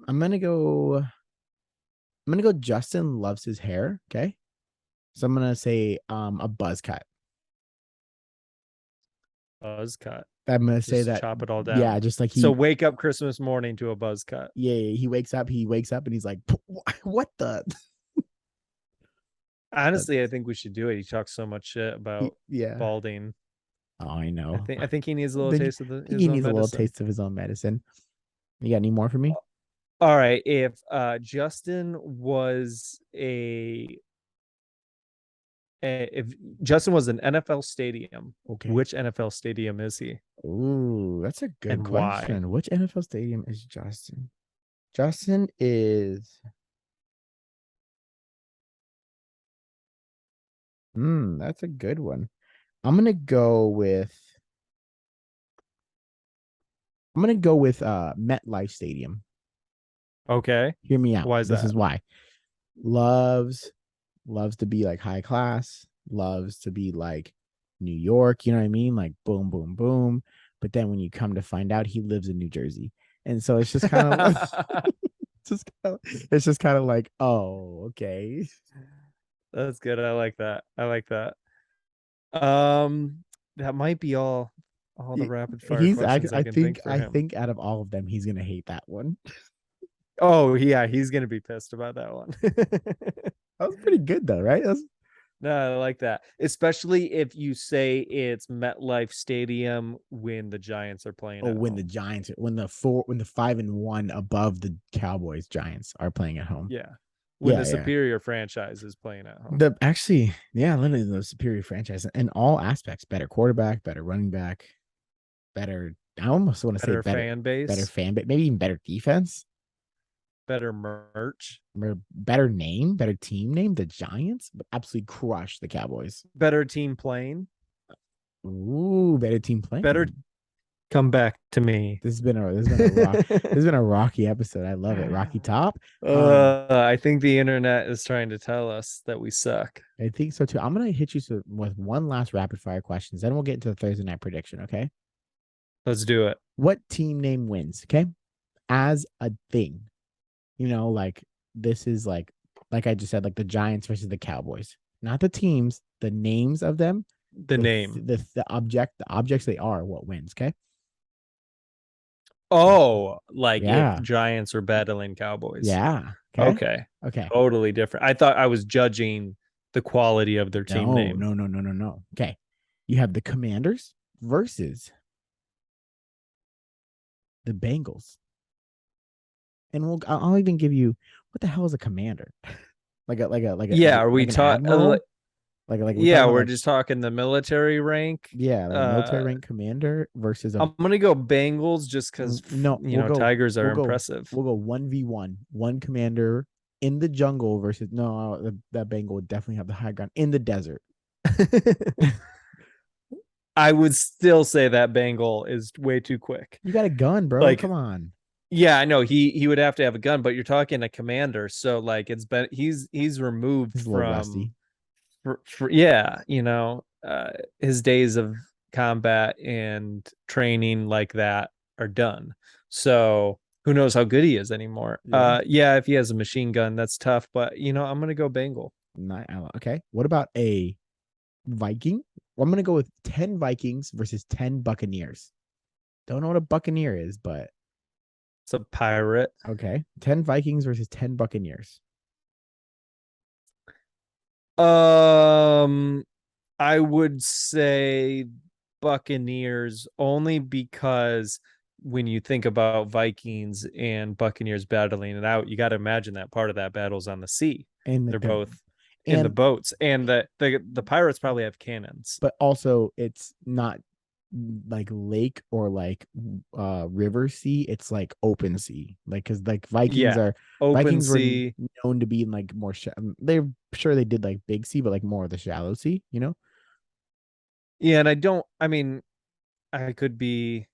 I'm gonna go. I'm gonna go. Justin loves his hair. Okay, so I'm gonna say a buzz cut. Buzz cut. I'm gonna say Just that. chop it all Yeah, down. just like So wake up Christmas morning to a buzz cut. yeah, he wakes up. He wakes up and he's like, "What the?" Honestly, I think we should do it. He talks so much shit about Yeah. balding. Oh, I know. I think he needs a I little think, taste of I think his he own needs a little medicine. taste of his own medicine. You got any more for me? All right. If Justin was if Justin was an NFL stadium, Okay. which NFL stadium is he? Ooh, that's a good And why? question. Which NFL stadium is Justin? Justin is. That's a good one. I'm gonna go with. I'm gonna go with MetLife Stadium. Okay. Hear me out. Why is This that? is why. Loves to be like high class. Loves to be like New York. You know what I mean? Like boom, boom, boom. But then when you come to find out, he lives in New Jersey, and so it's just kind of it's just kind of like, oh, okay. That's good. I like that. I like that. That might be all the rapid fire He's questions I can think for I him. think out of all of them, he's gonna hate that one. Oh yeah, he's gonna be pissed about that one. That was pretty good though, right? No, I like that. Especially if you say it's MetLife Stadium when the Giants are playing Oh, at when home. the Giants, when the 5-1 above the Cowboys Giants are playing at home. Yeah. When Yeah, the yeah. superior franchise is playing at home. The actually, yeah, literally the superior franchise in all aspects. Better quarterback, better running back, better. I almost want to say Better fan better base, fan, but maybe even better defense, better merch, better name, better team name. The Giants would absolutely crush the Cowboys. better team playing, Ooh, better team playing. better come back to me. This has been a rocky episode. I love it. Rocky Top. I think the internet is trying to tell us that we suck. I think so too. I'm gonna hit you with one last rapid fire questions. Then we'll get into the Thursday night prediction. Okay. Let's do it. What team name wins? Okay. as a thing. Like this is like I just said, like the Giants versus the Cowboys, not the teams, the names of them, The name. the objects they are what wins. Okay. Oh, like if Yeah. Giants were battling Cowboys. Yeah. Okay. Okay. Okay. Totally different. I thought I was judging the quality of their team No, name. no, no, no, no, no. Okay. You have the Commanders versus the Bengals. And I'll even give you, what the hell is a commander? Yeah, are we like an taught admiral? Like we're talking yeah, about we're like, just talking the military rank. yeah, like a military rank commander versus a I'm gonna go Bengals just because no, Tigers are impressive. we'll go 1v1, one commander in the jungle versus no, that Bengal would definitely have the high ground in the desert. I would still say that Bengal is way too quick. You got a gun, bro. Like, Come on. yeah, I know he would have to have a gun, but you're talking a commander, so like it's been he's removed He's a little from rusty. yeah, his days of combat and training like that are done. So who knows how good he is anymore. Yeah. Yeah, if he has a machine gun, that's tough, but I'm gonna go Bengal. Okay. What about a Viking? Well, I'm gonna go with 10 Vikings versus 10 Buccaneers. Don't know what a Buccaneer is, but It's a pirate. okay. 10 Vikings versus 10 Buccaneers. Um, I would say Buccaneers only because when you think about Vikings and Buccaneers battling it out, you got to imagine that part of that battle's on the sea. And They're like the both in the and boats, and the pirates probably have cannons. but also it's not like lake or like river sea, it's like open sea, like because like Yeah, open Vikings were sea. known to be in like more they're sure they did like big sea but like more of the shallow sea. Yeah, and I don't. I mean, I could be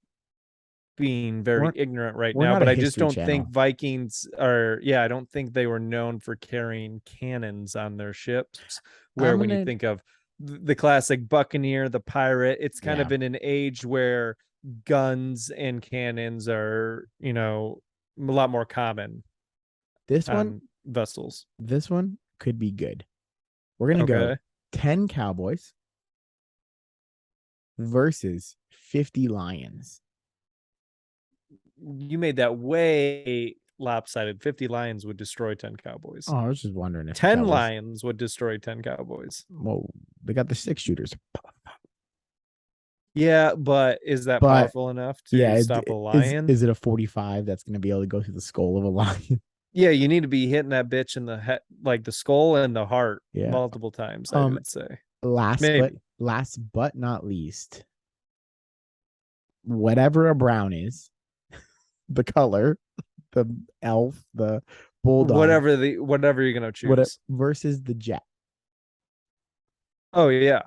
being very we're ignorant right we're now, not a but I just history don't think channel. Vikings are, yeah, I don't think they were known for carrying cannons on their ships. Where I'm when you gonna think of the classic Buccaneer, the pirate, it's kind Yeah, of in an age where guns and cannons are, a lot more common this one on vessels. this one could be good. We're gonna go Okay. 10 Cowboys versus 50 Lions. You made that way lopsided. 50 Lions would destroy 10 Cowboys. Oh, I was just wondering if the 10 Cowboys. Lions would destroy 10 Cowboys. Well, they got the 6 shooters, Yeah, but is that but powerful enough yeah, to stop a is lion? it a 45 that's gonna be able to go through the skull of a lion? Yeah, you need to be hitting that bitch in the head, like the skull and the heart Yeah. multiple times, I Um. would say. Last but Maybe. last but not least, whatever a brown is, the color, the elf, the bulldog, Whatever you're gonna what choose. versus the jet. Oh yeah.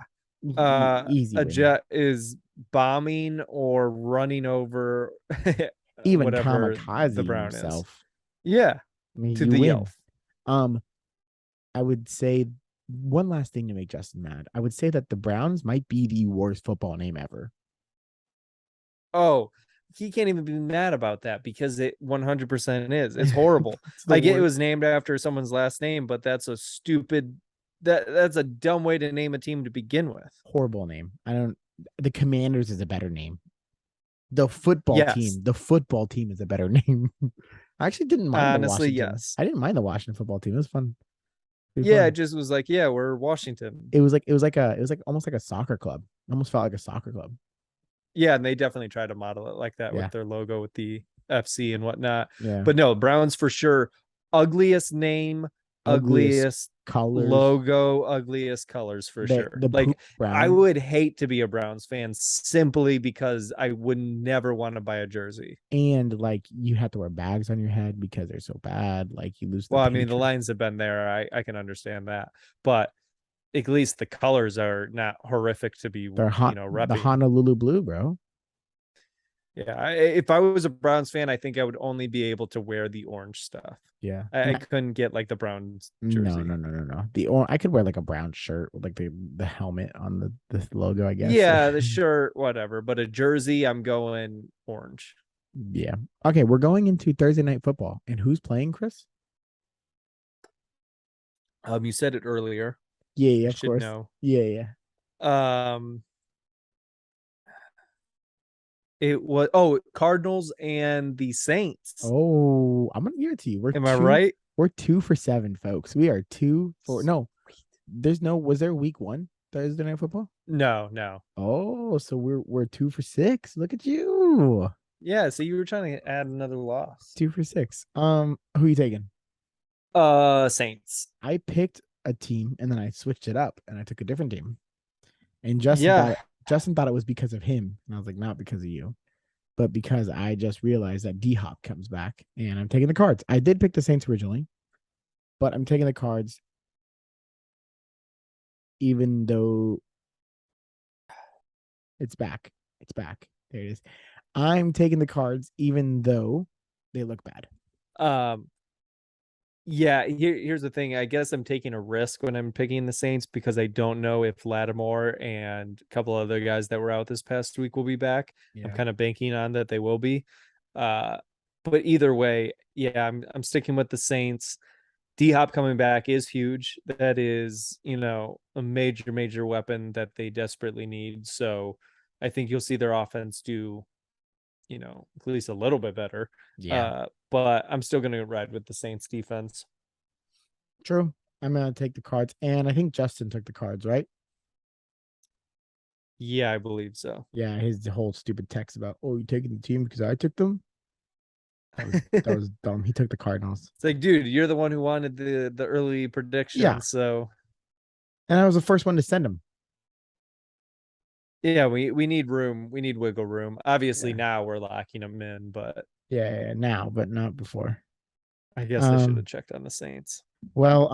Easy A win. jet is bombing or running over Even whatever the kamikaze brown is. himself. Yeah, I mean, to you the win. elf. Um, I would say one last thing to make Justin mad. I would say that the Browns might be the worst football name ever. Oh, he can't even be mad about that because it 100% is. It's horrible. It's the I get it worst. was named after someone's last name, but that's a stupid that's a dumb way to name a team to begin with. Horrible name. I don't. The Commanders is a better name. Yes. The football team is a better name. I actually didn't mind the Honestly, Washington. yes. I didn't mind the Washington football team. It was fun. It was Yeah, it fun. just was like, yeah, we're Washington. It was like almost like a soccer club. It almost felt like a soccer club. Yeah, and they definitely try to model it like that Yeah. with their logo with the FC and whatnot. Yeah. But no, Browns for sure. Ugliest name, Ugliest ugliest colors. logo, ugliest colors for sure. The poop Like I brown would hate to be a Browns fan simply because I would never want to buy a jersey. and like you have to wear bags on your head because they're so bad. Like you lose the Well, I mean, the patron. Lions have been there. I can understand that. But at least the colors are not horrific to be, The repping. Honolulu blue, bro. Yeah, if I was a Browns fan, I think I would only be able to wear the orange stuff. Yeah. I couldn't get like the Browns No, jersey. no, no, no, no. I could wear like a brown shirt with like the helmet on the logo, I guess. Yeah, the shirt, whatever. But a jersey, I'm going orange. Yeah. Okay, we're going into Thursday night football. And who's playing, Chris? You said it earlier. Yeah, I yeah, of should course. know. Yeah, yeah. Um, it was Cardinals and the Saints. Oh, I'm gonna give it to you. Am I right? We're 2 for 7, folks. We are 2 for no. There's no was there week one Thursday night football? No, no. Oh, so we're 2 for 6. Look at you. Yeah, so you were trying to add another loss. 2 for 6. Who you taking? Saints. I picked a team and then I switched it up and I took a different team. And Yeah. Justin thought it was because of him. And I was like, not because of you, but because I just realized that D Hop comes back and I'm taking the Cards. I did pick the Saints originally, but I'm taking the Cards even though it's back. It's back. There it is. I'm taking the Cards even though they look bad. Um, yeah, here's the thing. I guess I'm taking a risk when I'm picking the Saints because I don't know if Lattimore and a couple other guys that were out this past week will be back. I'm Yeah. kind of banking on that they will be. Uh, but either way, yeah, I'm sticking with the Saints. D Hop coming back is huge. That is, a major weapon that they desperately need. So I think you'll see their offense do, at least a little bit better. Yeah. But I'm still gonna ride with the Saints defense. True. I'm gonna take the Cards. And I think Justin took the Cards, right? Yeah, I believe so. Yeah, his whole stupid text about, oh, you taking the team because I took them. That was dumb. He took the Cardinals. It's like, dude, you're the one who wanted the early Yeah, prediction. So and I was the first one to send him. yeah, we need room. We need wiggle room. Obviously Yeah. now we're locking them in, but Yeah, now, but not before. I guess I should have Um, checked on the Saints. well,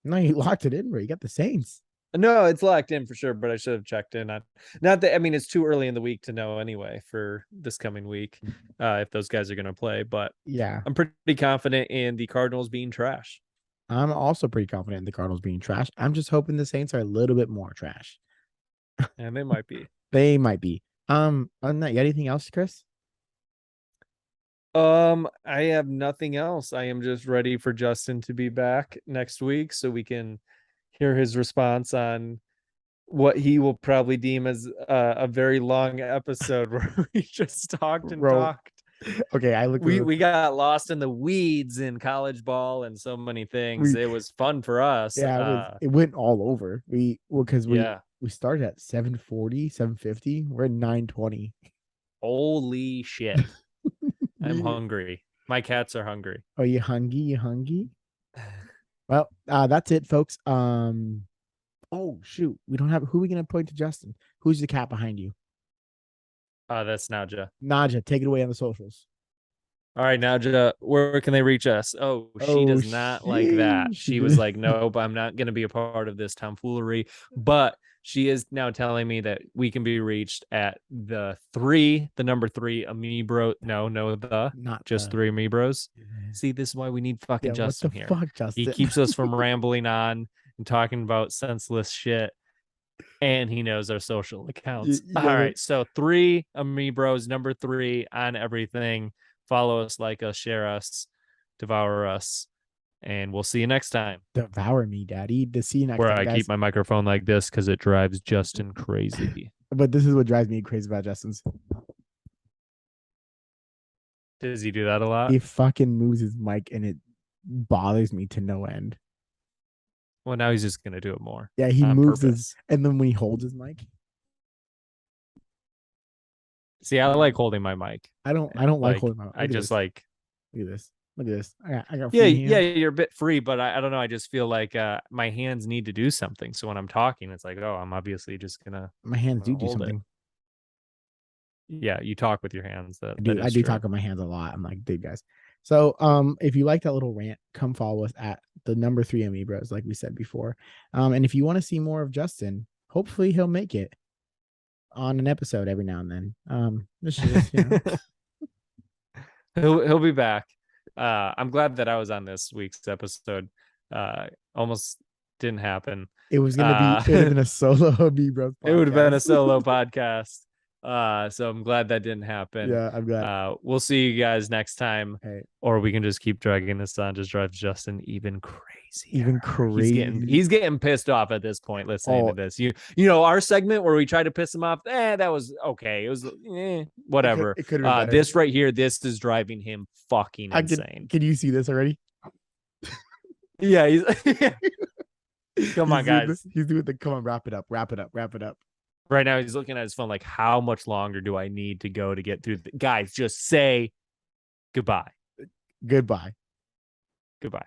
no, you locked it in, bro. You got the Saints. No, it's locked in for sure, but I should have checked in on not that I mean it's too early in the week to know anyway for this coming week, if those guys are gonna play, but Yeah, I'm pretty confident in the Cardinals being trash. I'm also pretty confident in the Cardinals being trash. I'm just hoping the Saints are a little bit more trash. And they might be. They might be. Other than that, you got anything else, Chris? I have nothing else. I am just ready for Justin to be back next week so we can hear his response on what he will probably deem as a very long episode where we just talked and Bro, talked. okay, I looked at We got lost in the weeds in college ball and so many things. we It was fun for us. yeah, it went all over. Because Yeah. we started at 7:40, 7:50. We're at 9:20. Holy shit. I'm We- hungry. My cats are hungry. Are you hungry? You hungry? Well, that's it, folks. Oh shoot, we don't have who are we gonna point to Justin? Who's the cat behind you? That's Naja. Naja, take it away on the socials. All right, Naja, where can they reach us? Oh, she Oh, does not like that. she She was did. like, nope, I'm not going to be a part of this tomfoolery. But she is now telling me that we can be reached at the number three, Amibro. Not Just three Amibros. the See, this is why we need fucking yeah. What the Justin here. fuck, He Justin? keeps us from rambling on and talking about senseless shit. And he knows our social accounts. You All know right. So three Amibros, number three on everything. Follow us, like us, share us, devour us. And we'll see you next time. devour me, daddy. To see you next Where time, I guys. keep my microphone like this because it drives Justin crazy. But this is what drives me crazy about Justin's. Does he do that a lot? He fucking moves his mic and it bothers me to no end. Well, now he's just gonna do it more. Yeah, he on moves purpose. and then when he holds his mic, See, I like holding my mic. I don't like holding my mic. I just like Look at this. Look at this. I got yeah, free yeah, hands. you're a bit free, but I don't know. I just feel like my hands need to do something. So when I'm talking, it's like, oh, I'm obviously just gonna My hands do hold something. It. Yeah, you talk with your hands. I That do. I is do true. talk with my hands a lot. I'm like, dude, guys. So, if you like that little rant, come follow us at the number 3 Amibros, like we said before. And if you want to see more of Justin, hopefully he'll make it on an episode every now and then. This is just, He'll be back. I'm glad that I was on this week's episode. Almost didn't happen. it was gonna be. It would have been a solo Amibros It would have been a podcast. solo podcast. So I'm glad that didn't happen. Yeah, I'm glad. We'll see you guys next time, Hey, or we can just keep dragging this on. Just drives Justin even crazier. even crazy. He's getting pissed off at this point listening to Oh, this. You know our segment where we tried to piss him off. That was okay. It was whatever. it could have been better. This right here, this is driving him fucking I insane. can you see this already? Yeah, he's come on, guys. He's doing the come on, wrap it up, wrap it up, wrap it up. Right now, he's looking at his phone like, how much longer do I need to go to get through? Guys, just say goodbye. Goodbye. Goodbye.